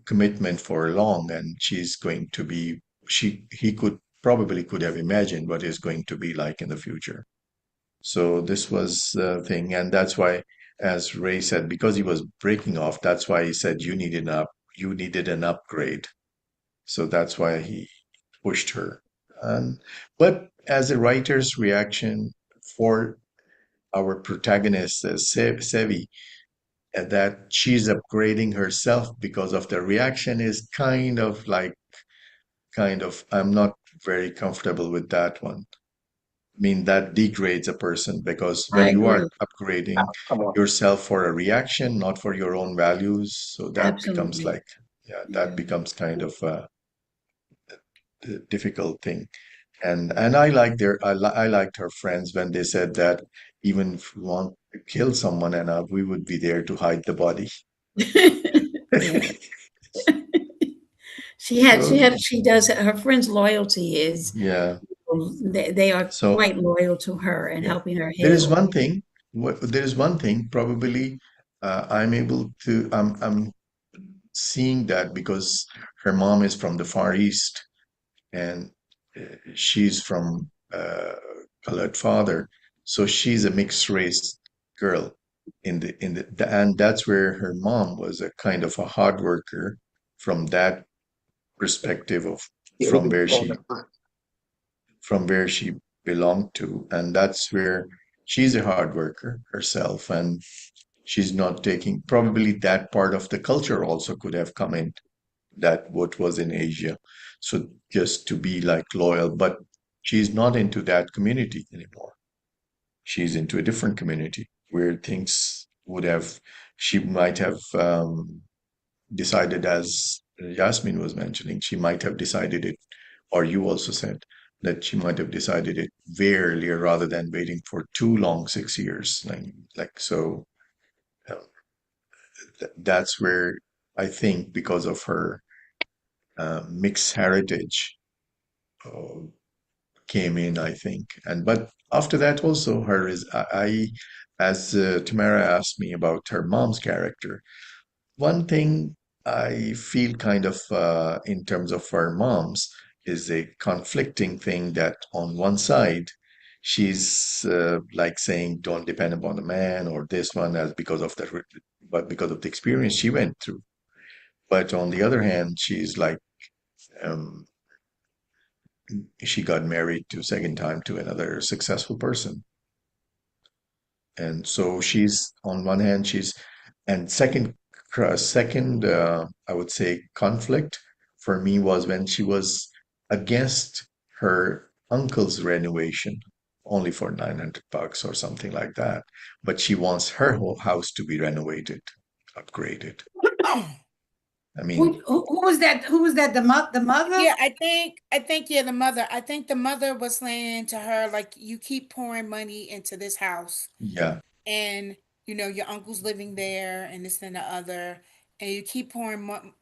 commitment for long, and she's going to be, he could have imagined what it's going to be like in the future. So this was the thing, and that's why, as Ray said, because he was breaking off, that's why he said you needed an upgrade. So that's why he pushed her. And but as a writer's reaction for our protagonist, Sevi, that she's upgrading herself because of the reaction is I'm not very comfortable with that one. I mean, that degrades a person because when I you are agree. upgrading Come on. yourself for a reaction, not for your own values, so that becomes Absolutely. like, yeah, that Yeah. becomes kind of a difficult thing. And I like I liked her friends when they said that even if we want to kill someone, and we would be there to hide the body. Yeah. So She does, her friend's loyalty is, yeah, they are so quite loyal to her and yeah, helping her there is heal. one thing. There is one thing probably I'm able to. I'm seeing that because her mom is from the Far East, and she's from colored father, so she's a mixed race girl and that's where her mom was a kind of a hard worker from that perspective of Yeah, we from can where call she that. from where she belonged to, and that's where she's a hard worker herself, and she's not taking probably that part of the culture also could have come in that what was in Asia. So just to be like loyal, but she's not into that community anymore. She's into a different community where things would have, she might have decided, as Yasmin was mentioning, she might have decided it, or you also said that she might have decided it way earlier rather than waiting for too long, 6 years. Like so, uh, that's where I think because of her mixed heritage uh, came in, I think. And but after that, also her is as Tamara asked me about her mom's character. One thing I feel kind of in terms of her mom's is a conflicting thing that on one side she's like saying don't depend upon a man or this one as because of the but because of the experience she went through. But on the other hand, she's like um, she got married to second time to another successful person. And so she's on one hand she's and second I would say conflict for me was when she was against her uncle's renovation only for $900 or something like that, but she wants her whole house to be renovated, upgraded. I Who, mean, who was that? Who was that? The mother? Yeah, I think yeah, the mother. I think the mother was saying to her like you keep pouring money into this house yeah, and your uncle's living there and this and the other and you keep pouring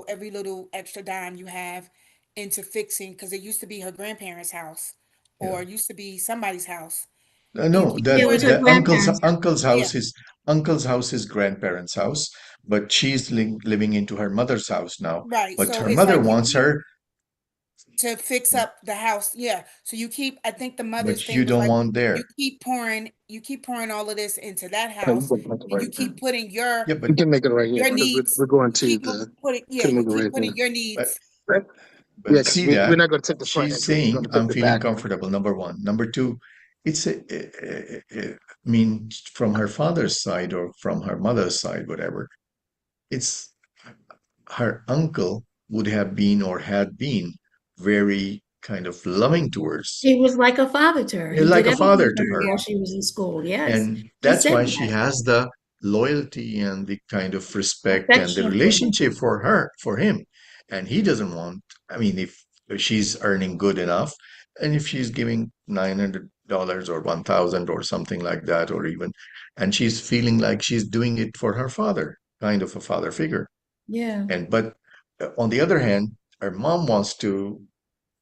every little extra dime you have into fixing, because it used to be her grandparents' house Yeah. or it used to be somebody's house. You No, keep Yeah, it that was pouring her it. the grandparents. Yeah, uncle's house is grandparents' house, but she's living into her mother's house now. right. But So her it's mother like you wants keep her, to fix up the house. Yeah. So you keep, I think the mother's but you thing was don't like, want you there. you keep pouring all of this into that Oh, you house, can make it and right you there. keep putting Yeah, but You can make it right here your because needs, we're going you to keep the. putting, yeah, Can you make it keep right putting there. your but needs. Right? Yeah, but because see we're that not going to take the front she's entrance. We're saying going to take I'm the feeling back one. comfortable. Number one. Number two, it's I mean from her father's side or from her mother's side, whatever. It's her uncle would have been or had been very kind of loving towards, He was like a father to her. He like did a everything father for to her her. while she was in school. Yes. And He that's said why she that. has the loyalty and the kind of respect and the Affection for him. relationship for her, for him. And he doesn't want, I mean, if she's earning good enough, and if she's giving $900 or 1,000 or something like that, or even, and she's feeling like she's doing it for her father, kind of a father figure. Yeah. And, but on the other hand, her mom wants to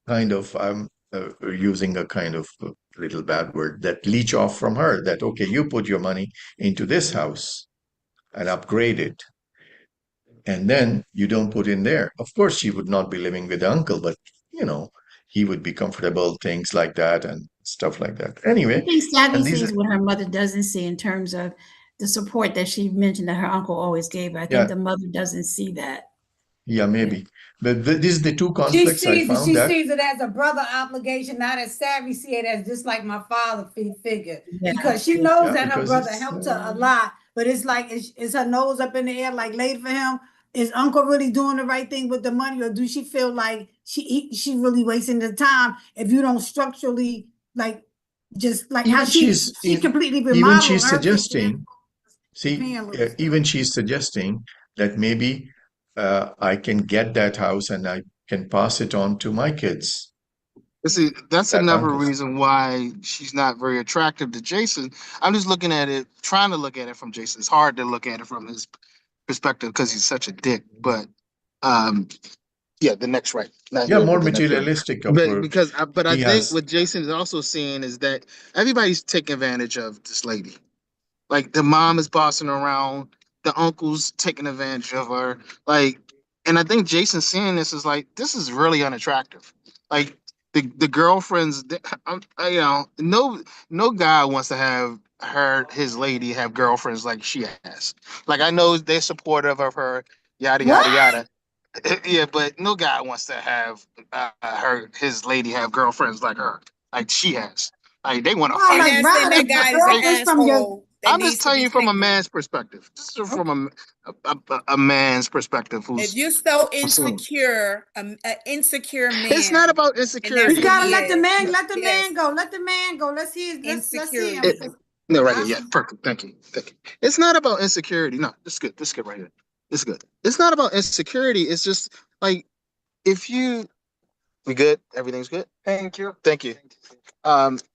kind of using a kind of little bad word that leech off from her that okay you put your money into this house and upgrade it and then you don't put in there. Of course she would not be living with the uncle, but you know he would be comfortable, things like that and stuff like that I anyway. think Savvy And these sees are, what her mother doesn't see in terms of the support that she mentioned that her uncle always gave her. I think yeah, the mother doesn't see that. yeah, Yeah. maybe, but these are the two She conflicts I sees it. found She that sees it as a brother obligation, not as Savvy see it as just like my father figure. Yeah. Because she Yeah. knows yeah that her because brother it's helped her a lot, but it's like is her nose up in the air, like laid for him? Is Uncle really doing the right thing with the money, or do she feel like she really wasting the time if you don't structurally like just like how even she's she in completely even remodeled she's her kitchen suggesting. See, paying little stuff. even she's suggesting that maybe I can get that house and I can pass it on to my kids, You Yeah. see, that's that another uncle. reason why she's not very attractive to Jason. I'm just looking at it, trying to look at it from Jason. It's hard to look at it from his perspective because he's such a dick. But um, yeah, the next right, not Yeah, here, more but the next right. materialistic of But but I he think has. what Jason is also seeing is that everybody's taking advantage of this lady. Like the mom is bossing around, the uncle's taking advantage of her. Like, and I think Jason seeing this is like, this is really unattractive. Like the girlfriends, you know, no guy wants to have his lady have girlfriends like she has. Like I know they're supportive of her, yada yada What? yada. Yeah, but no guy wants to have his lady have girlfriends like her, like she has. Like they want to Wow, And fight. like that Ryder, guy is an They, girlfriends from your asshole that I'm just needs to telling be you from a picked on. man's perspective. This is okay. from a man's perspective If who's you're so assumed. insecure, an insecure It's not man, about and that's We insecurity. what gotta he let the is. man, let the Yes, man go. Let the man go. Let's see him. It, insecurity. no, right here. I, Yeah, perfect. Thank you. Thank you. It's not about insecurity. No, this is good. This is good right here. This is good. It's not about insecurity. It's just like if you we good, everything's good. Thank you. Thank you.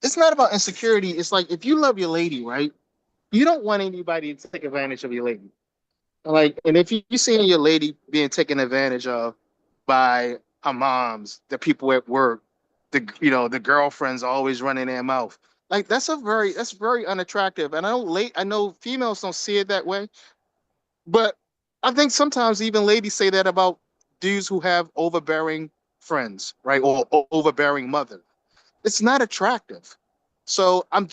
It's not about insecurity. It's like if you love your lady, right? You don't want anybody to take advantage of your lady. Like, and if you see your lady being taken advantage of by her moms, the people at work, the girlfriends always running their mouth. Like that's very unattractive. And I know females don't see it that way, but I think sometimes even ladies say that about dudes who have overbearing friends, right? Or overbearing mother. It's not attractive. So I'm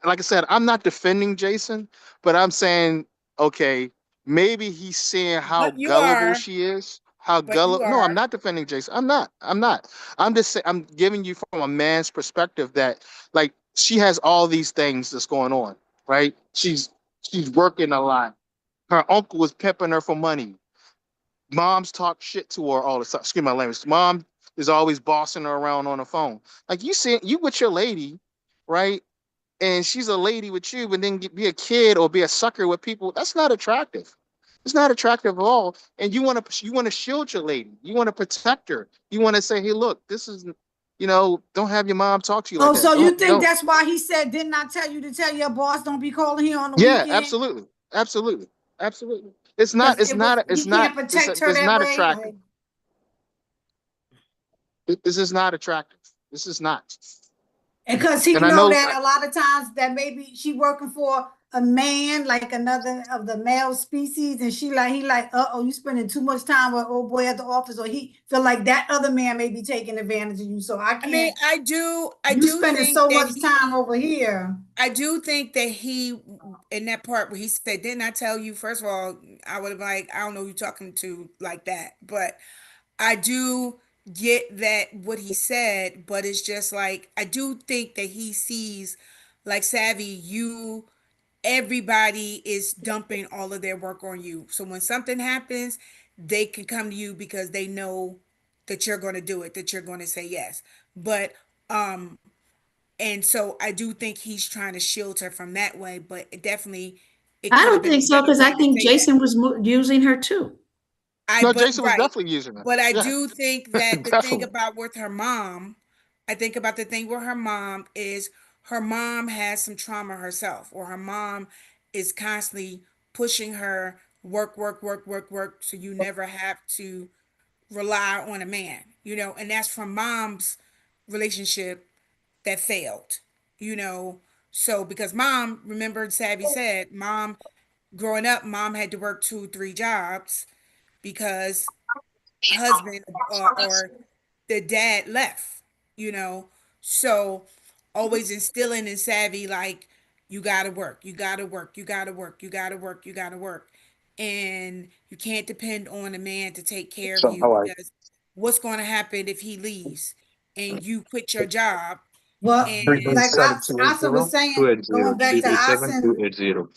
like I said, I'm not defending Jason, but I'm saying, okay, maybe he's seeing how But you gullible are, she is. How but you gullible? No, I'm are. not defending Jason. I'm not. I'm not. I'm just saying. I'm giving you from a man's perspective that like she has all these things that's going on, right? She's working a lot. Her uncle is pimping her for money. Moms talk shit to her all the time. Excuse my language. Mom is always bossing her around on the phone. Like you see, you with your lady, right? And she's a lady with you, but then be a kid or be a sucker with people. That's not attractive. It's not attractive at all. And you want to shield your lady. You want to protect her. You want to say, hey, look, this is, don't have your mom talk to you like oh, that. so you think Don't. that's why he said, didn't I tell you to tell your boss don't be calling here on the Yeah, weekend? absolutely, absolutely, absolutely. It's not. Because It's it was not. It's he not. can't protect her It's that not way. attractive. This is not attractive. This is not. And because he And I know know that a lot of times that maybe she working for a man, like another of the male species, and he like, uh-oh, you spending too much time with old boy at the office, or he feel like that other man may be taking advantage of you. So I I mean, can't, I you do spending think so that much time over here. I do think that he, in that part where he said, "Didn't I tell you?" First of all, I would have like, I don't know who you're talking to like that, but I do get that what he said, but it's just like I do think that he sees, like, Savvy, you, everybody is dumping all of their work on you. So when something happens, they can come to you because they know that you're going to do it, that you're going to say yes. But and so I do think he's trying to shield her from that way, but it definitely, it I could have don't been think a so better because I way to think say that. Jason was using her too. no, But Jason was right. definitely using it. But I Yeah, do think that the thing definitely. about with her mom, I think about the thing with her mom is her mom has some trauma herself, or her mom is constantly pushing her work, work, work, work, work, so you never have to rely on a man, and that's from mom's relationship that failed, you know. So because mom, remember Savvy said, mom, growing up, mom had to work 2, 3 jobs because husband or the dad left, you know. So always instilling in Savvy like, you gotta work, you gotta work, you gotta work, you gotta work, you gotta work. And you can't depend on a man to take care of So, you all right. because what's going to happen if he leaves and you quit your job Well, and like Asa was saying, going back to Asa, 387-280.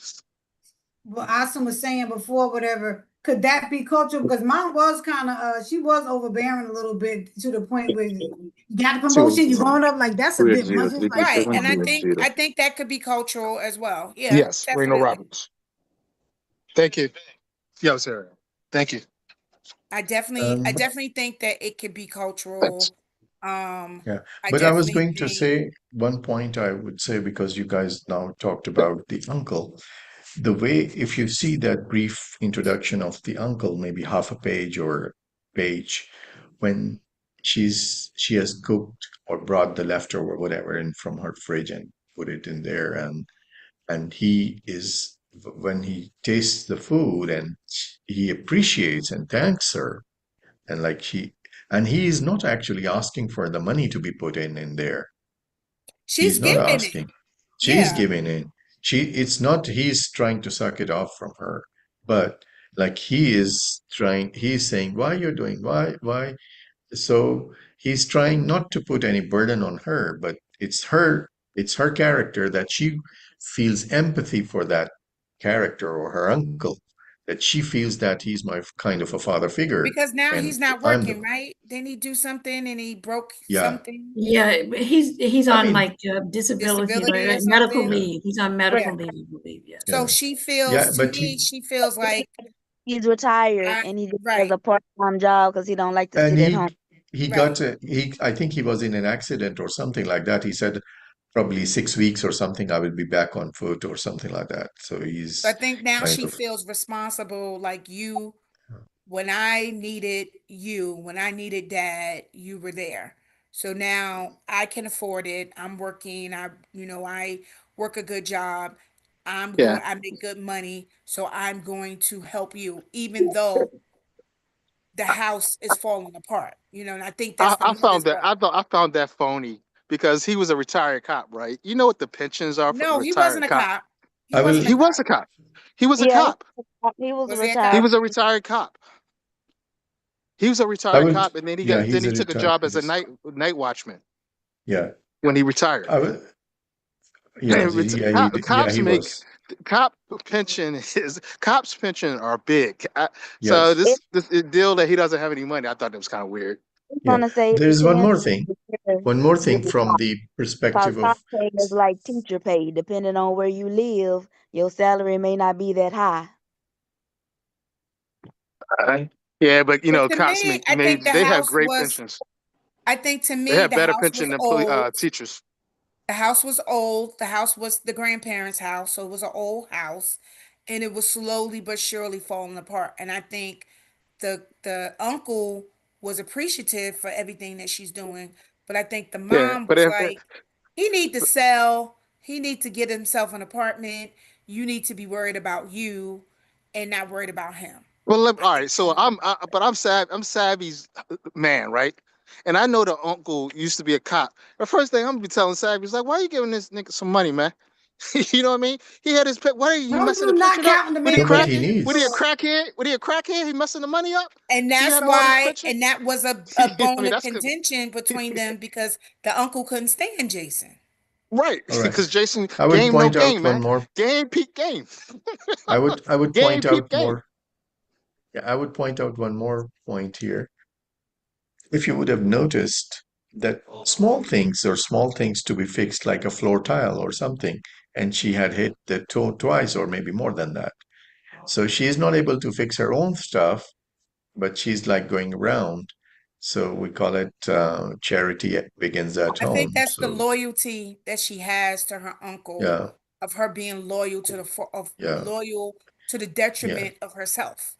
what Austin was saying before, whatever, could that be cultural? Because mom was kind of, she was overbearing a little bit to the point where you got a promotion, you going up, like that's a bit much. It's like, right. come And on. I think that could be cultural as well. Yeah, Yes, Reno definitely. Roberts. Thank you. Yo, Sarah. Thank you. I Um, definitely think that it could be Thanks. cultural. yeah, I but I was definitely going to think say one point I would say because you guys now talked about the uncle. The way, if you see that brief introduction of the uncle, maybe half a page or page, when she has cooked or brought the leftover whatever in from her fridge and put it in there, and he is when he tastes the food and he appreciates and thanks her, and like he is not actually asking for the money to be put in there. she's He's not giving it. asking. She's Yeah, giving in. It's not he's trying to suck it off from her, but like he's saying, why you're doing, why? So he's trying not to put any burden on her, but it's her character that she feels empathy for that character or her uncle, that she feels that he's my kind of a father figure. because now And he's not I'm the, working, right? Didn't he do something and he broke yeah. something? Yeah, but he's I on mean, like disability, Disability or like medical something? yeah, leave. He's on Yeah. medical leave, I believe. Yeah. So yeah, she yeah, feels, to but me, she feels like He's retired I, and he just has right, a part-time job because he don't like to and sit at home. he right. got I think he was in an accident or something like that. He said probably 6 weeks or something I will be back on foot or something like that. So So I he's think now kind she of feels responsible, like you, when I needed you, when I needed dad, you were there. So now I can afford it. I'm working. I work a good job. Yeah. I make good money. So I'm going to help you, even though the house is falling apart, and I think that's the I mother's found that love. I found that phony because he was a retired cop, right? You know what the pensions are for a No, he wasn't retired a cop? cop. He I wasn't will a He was cop. a cop. He was a Yeah, cop. he was Was he a He retired. cop? was a retired cop. He was a I retired will cop, and then yeah, then he's he a took a retired job as a police. night watchman Yeah. when he retired. I will yeah, yeah, Cops he make was. cop pension is cops pension are big. So Yes. It's this deal that he doesn't have any money, I thought that was kind of weird. Yeah. gonna say it There's one depends more on thing. where One more you thing from are. the Cause perspective of cop pay is like teacher pay. Depending on where you live, your salary may not be that high. Yeah, but But to cops me, make maybe they have great pensions. I think to They me, have the better house pension was than old. teachers. The house was old. The house was the grandparents' house, so it was an old house, and it was slowly but surely falling apart. And I think the uncle was appreciative for everything that she's doing. But I think the Yeah, mom but was if, like, he need to sell, he need to get himself an apartment. You need to be worried about you and not worried about him. well, I all think right. So but I'm sad. I'm Savvy's man, right? And I know the uncle used to be a cop. The first thing I'm gonna be telling Savvy is like, why are you giving this nigga some money, man? You know what I mean? He had his pet. Why are you No, messing you the not pension up? counting the With he No, man but money crack? he in the With he a needs. store. crackhead? With he a crackhead? He messing the money up? and He that's having all this why, pension? and that was a I bone mean, of that's good. contention between them because the uncle couldn't stand Jason. Right, All right. because Jason I would game no point out game, one man. more. Game peak game. I would Game point peep out game. more. Yeah, I would point out one more point here. If you would have noticed that small things to be fixed, like a floor tile or something, and she had hit the toe twice or maybe more than that. So she is not able to fix her own stuff, but she's like going around. So we call it charity begins at I think home. that's the So loyalty that she has to her uncle, yeah, of her being loyal to of yeah, loyal to the yeah, detriment of herself.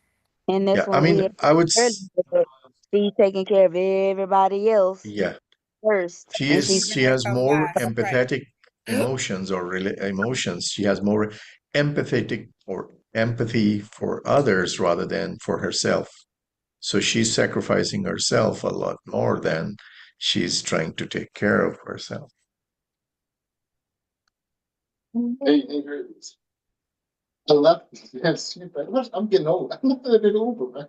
And that's yeah. I what we mean, had I would, earlier. That she's taking care of everybody else yeah. first, She and is. she's Leaving She has herself more last, right? empathetic emotions or emotions. She has more empathetic or empathy for others rather than for herself. So she's sacrificing herself a lot more than she's trying to take care of herself. Hey, I left. Yes, I'm getting old. I'm not living Uber, man.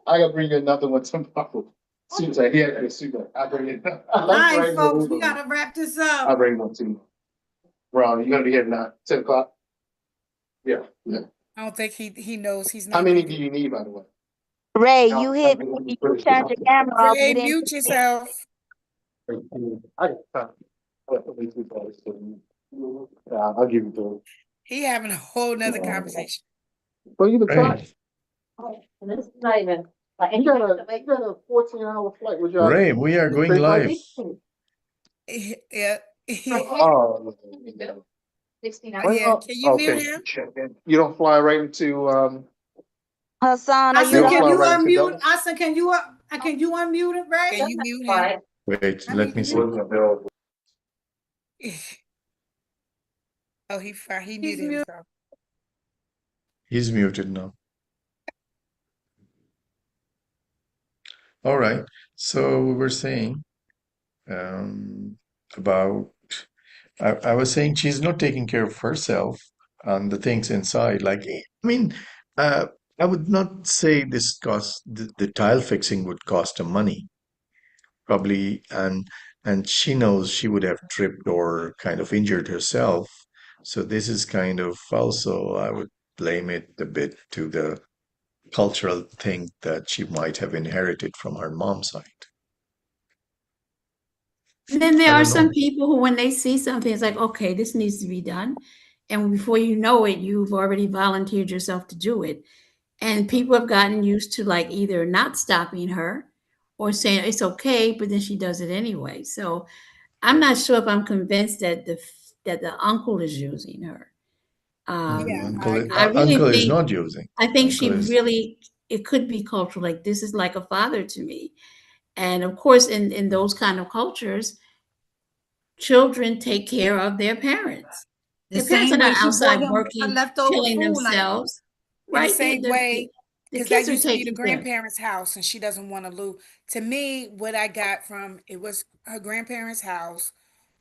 I gotta bring you another one tomorrow. Seems like yeah, super. I bring it. All I'm right, bringing folks, Uber, we man. gotta wrap this I'll up. bring one to you. Ron, you gonna be here now? 10 o'clock. Yeah, yeah. I don't think he knows he's How not many gonna do be. you need, by the way? Ray. You No, hit me. You turned your camera off. You Ray, didn't. mute yourself. I got time. I'll give you the. He having a whole nother conversation. Well, you can try. Ray, This is not even like You got a 14-hour flight. Would you Ray, we are going straight flight? live. Yeah, Oh, 16 why hours. yeah. not? Can you mute Okay. him? You don't fly right into Hassan, are I you you said, don't can fly there? you right into unmute? Dallas? I said, can you unmute it, Can Ray? you mute him? Wait, Let me let me see. mute. Oh, he He's muted mute. himself. He's muted now. All right. So we were saying about I was saying she's not taking care of herself and the things inside. Like, I mean, uh, I would not say this cost the tile fixing would cost her money, probably, and she knows she would have tripped or kind of injured herself. So this is kind of also I would blame it a bit to the cultural thing that she might have inherited from her mom's side. And then there I are don't some know. people who, when they see something, it's like, okay, this needs to be done. And before you know it, you've already volunteered yourself to do it. And people have gotten used to like either not stopping her or saying it's okay, but then she does it anyway. So I'm not sure if I'm convinced that the uncle is using her. No, Yeah, Um, I I agree. really uncle is think not using. I think Uncle she is really it could be cultural. Like this is like a father to me. And of course, in those kind of cultures, children take care of their parents. The Their parents are same way not she bought outside him working, leftover killing food, like themselves, In the right? same way, The because that kids are used to be the taking care. grandparents' house, and she doesn't want to lose. To me, what I got from it was her grandparents' house,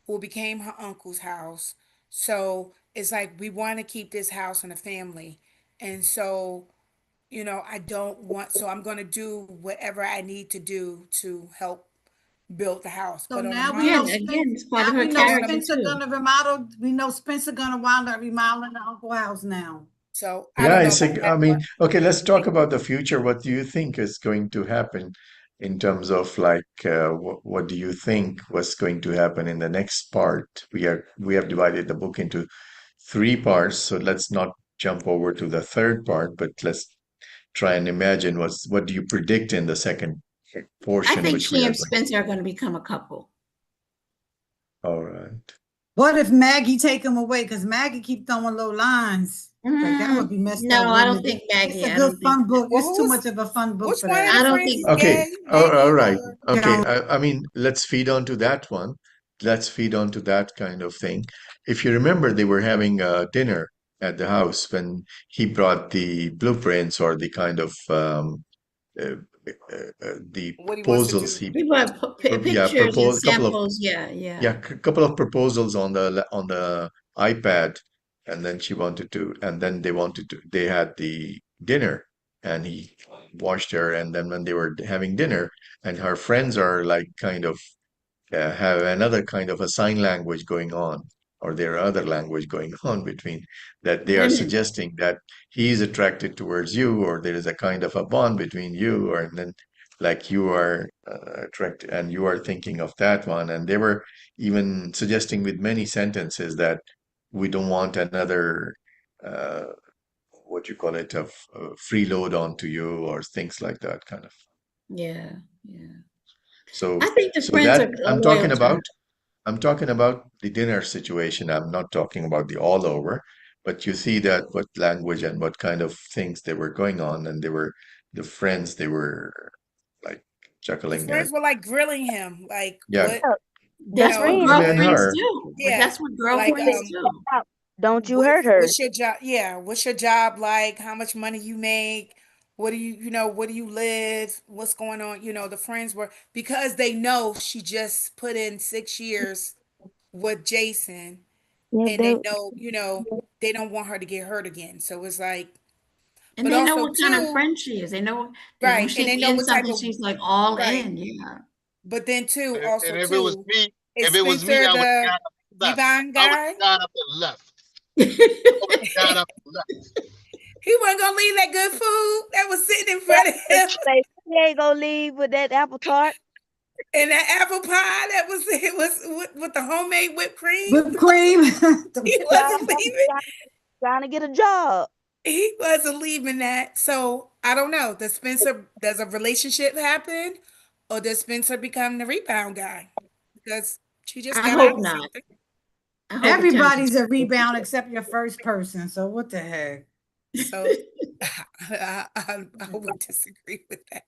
who became her uncle's house. So it's like we want to keep this house in the family, and so I don't want. So I'm gonna do whatever I need to do to help build the house. so But on the now we Again, know mom, Spencer. again, it's part of Now her we know but on character the Spencer too. gonna remodel. We know Spencer gonna wind up remodeling the Uncle House now. so I yeah, don't I know about think, that, I but mean, okay, let's I talk think about the future. What do you think is going to happen in terms of like what do you think was going to happen in the next part? We have divided the book into three parts, so let's not jump over to the third part, but let's try and imagine what do you predict in the second I portion, think which we she are and going. Spencer are going to become a couple. All right. What if Maggie take him away? Because Maggie keep throwing little lines. Like that would be messed No, up, I wouldn't don't it? think It's Maggie. a I good don't think fun so. book. Well, It's too much of a fun book which for one of that. the I don't friends think is so. Okay. gay? All Maggie right. or Okay. Joan. I mean, let's feed on to that one. Let's feed on to that kind of thing. If you remember, they were having dinner at the house when he brought the blueprints or the kind of uh, the what he wants to proposals. do? He, People have yeah, pictures and proposed couple of samples. Yeah, yeah, yeah. couple of proposals on the iPad, and then she wanted to, and then they had the dinner, and he watched her, and then when they were having dinner, and her friends are like kind of have another kind of a sign language going on, or there are other language going on between that they are Women. suggesting that he is attracted towards you, or there is a kind of a bond between you, or and then like you are attracted and you are thinking of that one. And they were even suggesting with many sentences that we don't want another uh, what you call it, of freeload onto you or things like that kind of. Yeah, yeah. So I think the so friends that are loyal to her. I'm talking about the dinner situation. I'm not talking about the all over, but you see that what language and what kind of things they were going on, and they were the friends, they were like The chuckling friends at, were like grilling him, like yeah, what, you The That's what know, him what, and girlfriends her. do. But yeah, that's what like girlfriends do. Don't you hurt her. what's your job? Yeah, what's your job like? How much money you make? What do where do you live? What's going on? The friends were because they know she just put in 6 years with Jason, Yeah, and they know, they don't want her to get hurt again. So it's like, And but they know also what kind of too, friend she is. They know that when right, and she's they know in what type something, of, she's like all right. in. Yeah. But then too, And also if it was too, me, is if it was me, Spencer I would have the got up and left. rebound I would guy? have got up and left. I would have got up and left. He wasn't gonna leave that good food that was sitting in That's front of what him, they say. He ain't gonna leave with that apple tart. and that apple pie that was it was with the homemade whipped cream. Whipped cream. He Trying, wasn't leaving. trying, trying to get a job. He wasn't leaving that. So I don't know. Does a relationship happen, or does Spencer become the rebound guy? Because she just I got out hope of not. something. I hope it turns Everybody's a into rebound except your first person. So what the heck? So I would disagree with that.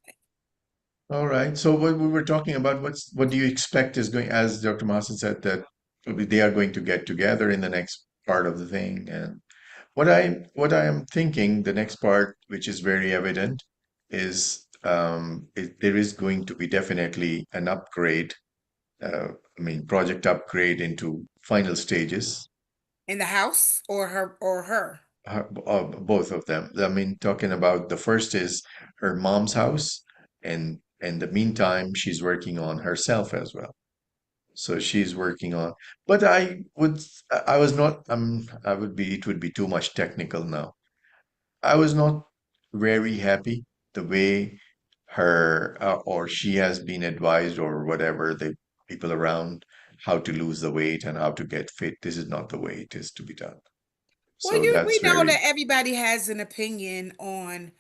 All right. So what we were talking about, what do you expect is going, as Dr. Mason said, that they are going to get together in the next part of the thing. And what I am thinking, the next part, which is very evident, is there is going to be definitely an upgrade. I mean, project upgrade into final stages. In the house or her. Both of them. I mean, talking about the first is her mom's house, and in the meantime, she's working on herself as well. So she's working on, but I was not, I would be, it would be too much technical now. I was not very happy the way her or she has been advised or whatever the people around how to lose the weight and how to get fit. This is not the way it is to be done. Well, So we that's know very, that everybody has an opinion on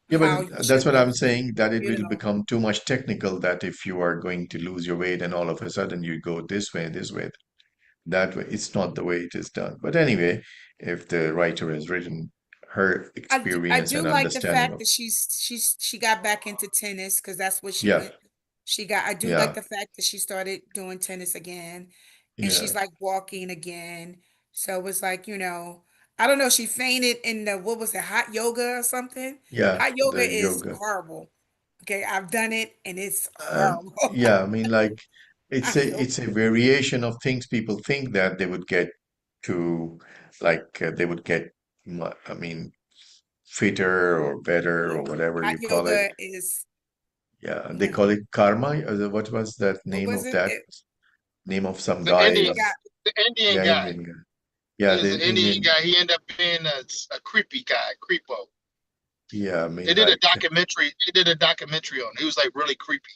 yeah, how you but that's should what I'm lose weight, saying, that it you will know. become too much technical, that if you are going to lose your weight and all of a sudden you go this way, that way, it's not the way it is done. But anyway, if the writer has written her I experience do and like the understanding fact of, that she got back into tennis because that's what she yeah, went. I do like yeah, the fact that she started doing tennis again, and yeah, she's like walking again. So it was like, I don't know, she fainted in the, what was it, hot yoga or something? yeah, Hot yoga the is yoga. horrible. Okay, I've done it and it's horrible. Yeah, I mean, like I feel it's a variation of things people think that they would get to, like they would get, I mean, fitter or better yeah. or whatever Hot you call it. yoga is Yeah, they no. call it karma. What was that What name was of it? that? Name of some The I Indian, guys. got the Indian Yeah, guy. Indian guy. Yeah, There's the an Indian Indian. guy. He ended up being a creepy guy, creepo. Yeah, I They mean, did a like, documentary. They did a documentary on. It. He was like really creepy.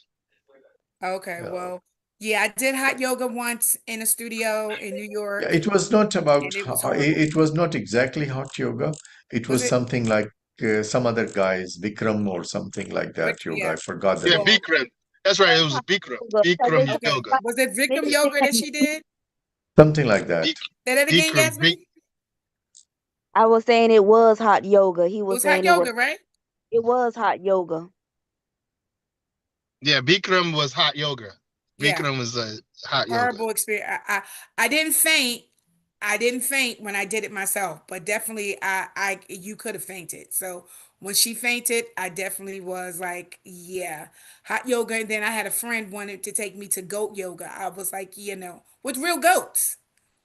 okay, uh, well, yeah, I did hot yoga once in a studio in New yeah, York, it was not about, and it was horrible. it was not exactly hot yoga. It Was was it something like some other guys, Vikram or something like Rick? that yoga. Yeah. I forgot the Yeah, name. Well, Bikram. That's right. It was Bikram. They Bikram got okay. yoga. Was it they Vikram yoga that she did? Something like that. Bik, Say that again, Bikram. Yasmin. I was saying it was hot yoga. He It was was hot saying it was yoga, right? it was hot yoga. Yeah, Bikram was hot yoga. Yeah. Bikram was hot yoga. Horrible experience. I didn't faint. I didn't faint when I did it myself, but definitely I you could have fainted. So when she fainted, I definitely was like, yeah, hot yoga. And then I had a friend wanted to take me to goat yoga. I was like, with real goats.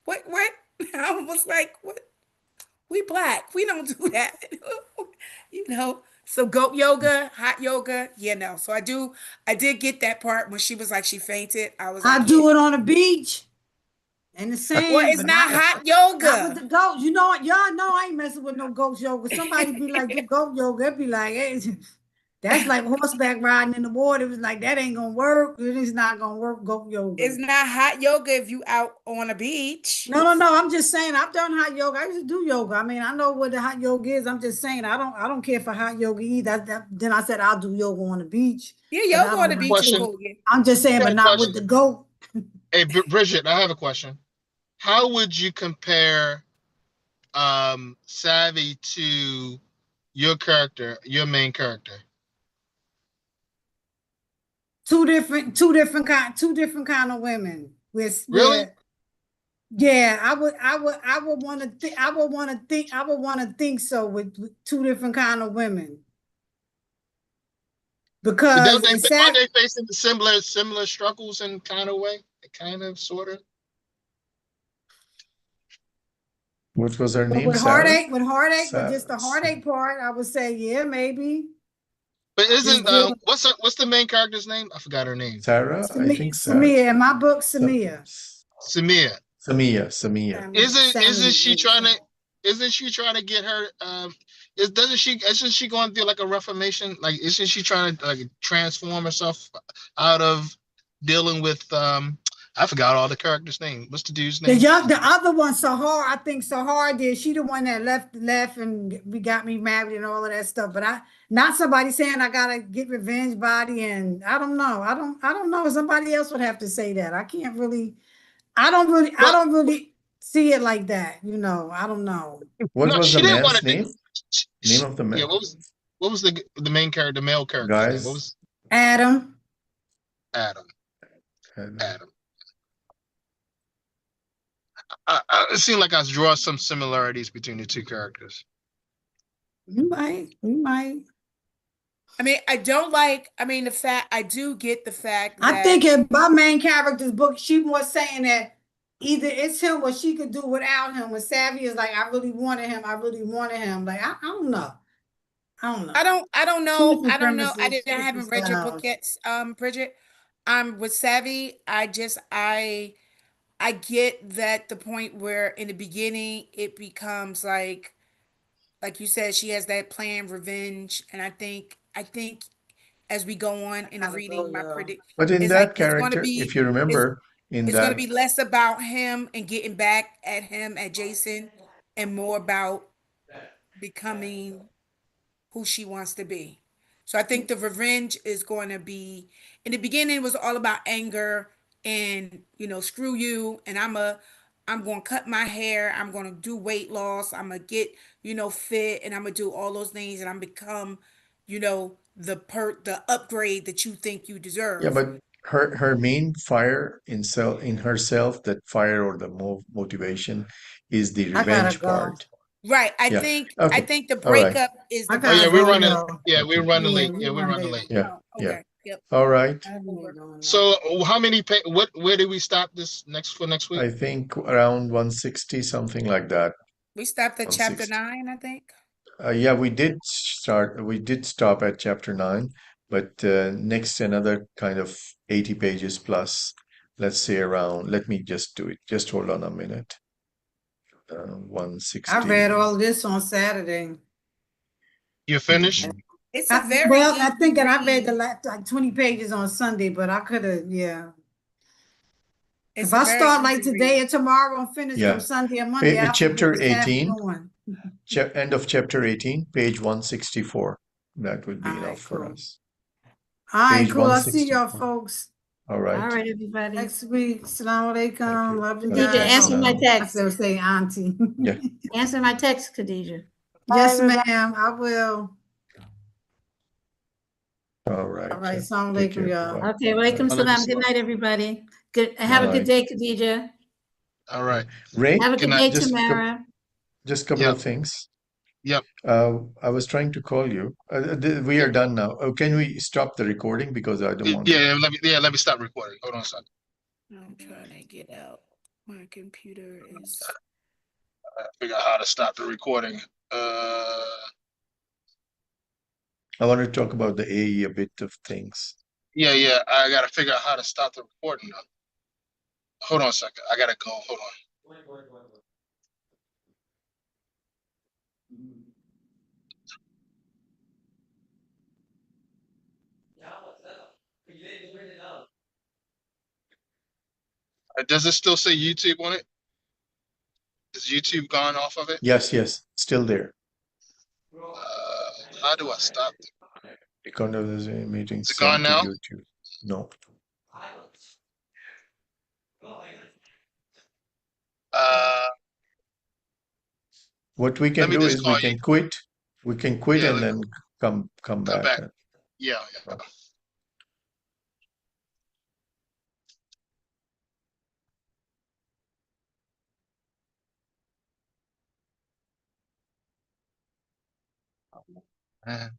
What? I was like, what? We black. We don't do that. So goat yoga, hot yoga, So I did get that part when she was like she fainted. I was I like, yeah. do it on the beach in the Well, sand, it's but not not hot not with yoga. the goats. You know what? Y'all know I ain't messing with no goat yoga. Somebody be like, do goat yoga. It be like, hey, that's like horseback riding in the water. It was like, that ain't gonna work. It is not gonna work, goat yoga. It's not hot yoga if you out on a beach. No. I'm just saying. I've done hot yoga. I used to do yoga. I mean, I know what the hot yoga is. I'm just saying. I don't care for hot yoga either. Then I said I'll do yoga on the beach, Yeah, but yoga I on the don't want beach is Question. to. cool. Yeah. I'm just saying, I got but a not with question. the goat. Hey, Bridget, I have a question. How would you compare Savvy to your character, your main character? Two different kind of women. Really? Yeah, I would want to think. I would want to think so with two different kind of women But don't because they in aren't Sat they facing similar struggles in kind of way? Kind of, sort of. What was her but name? Sarah? with just the Sa- heartache part, I would say yeah, maybe But just isn't deal. what's the main character's name? I forgot her name. Sarah, I think Sarah. Samia in my book, Samia. Samia. Samia. Isn't she trying Samia. to get her isn't she going through like a reformation? Like isn't she trying to like transform herself out of dealing with I forgot all the characters' name. What's the dude's name? The other one, Sahar, I think Sahar did. She the one that left, and we got me married and all of that stuff. But not somebody saying I gotta get revenge body, and I don't know. I don't know. Somebody else would have to say that. I can't really. I Well, don't really see it like that. I don't know. What no, was the she didn't want man's to do name? Name of the yeah, man? what was the main character, the male character's name? What Guys. was Adam, Adam? And, Adam. It seemed like I was drawing some similarities between the two characters. we might. The fact I do get the fact I that think in my main character's book, she was saying that either it's him or she could do without him. When Savvy is like, I really wanted him. I really wanted him. Like, I don't know. I don't know. I don't Two know. I different don't know. premises, I two different haven't read your book styles. yet, Bridget. With Savvy, I get that the point where in the beginning it becomes like you said, she has that plan revenge, and I think as we go on I in the gotta go, reading, my y'all. predict but in is like that character, if you remember, in it's going to that, be less about him and getting back at him at Jason, and more about becoming who she wants to be. So I think the revenge is going to be in the beginning it was all about anger and screw you, and I'm going to cut my hair, I'm going to do weight loss, I'm going to get fit, and I'm going to do all those things, and I'm become the upgrade that you think you yeah, deserve. but her main fire in herself, that fire or the motivation is the I gotta revenge go. part. Right. I Yeah. think I Okay. think the All right. breakup is I the Oh yeah, gotta we're go, breakup. running. y'all. Yeah, we're Okay. running Yeah, late. we Yeah, we're run running late. late. Yeah. Oh, Yeah. okay. Yep. All right. I haven't Over. been going now. So how many where do we stop this next week? I think around 160, something like that. We stopped at chapter 160. 9, I think. Yeah, we did stop at chapter 9, but next another kind of 80 pages plus, let's say around, let me just do it. Just hold on a minute. I read 160. all this on Saturday. You finished? Mhm. It's a very I easy think that I read the read. last like 20 pages on Sunday, but I could have, yeah. If It's a I very start like easy today read. or tomorrow and finish them Yeah. Sunday or Monday, I forget Chapter what's half 18, doing. end of chapter 18, page 164. That would All be enough right, for cool. us. All right, Page cool. I'll see y'all 164. folks. All right. All right, everybody. Next week. Assalamu alaikum. Love you Khadija, guys. answer my I text. still say auntie. Yeah. Answer my text, Khadija. Yes, ma'am. I will. All right. All right. Assalamu Take alaikum, care. y'all. Bye-bye. Okay, walaikum Alaikum salam. Good salam. night, everybody. Good. Have a good Bye. day, Khadija. All right. Ray, Have a Good good night. day, just Tamara. just a couple Yep. of things. Yep. I was trying to call you. We are done now. Oh, can we stop the recording because I don't want to. Let me stop recording. Hold on a second. I'm trying to get out. My computer is. Figure out how to stop the recording. I want to talk about the AE, a bit of things. Yeah. I gotta figure out how to stop the recording now. Hold on a second. I gotta go. Hold on. Does it still say YouTube on it? Is YouTube gone off of it? Yes, still there. How do I stop it? The content of the meeting Is it sent gone to now? YouTube. No. Uh, What we let can me do just is we call you. can quit. We can quit Yeah, and then come come back. back. Yeah. Man.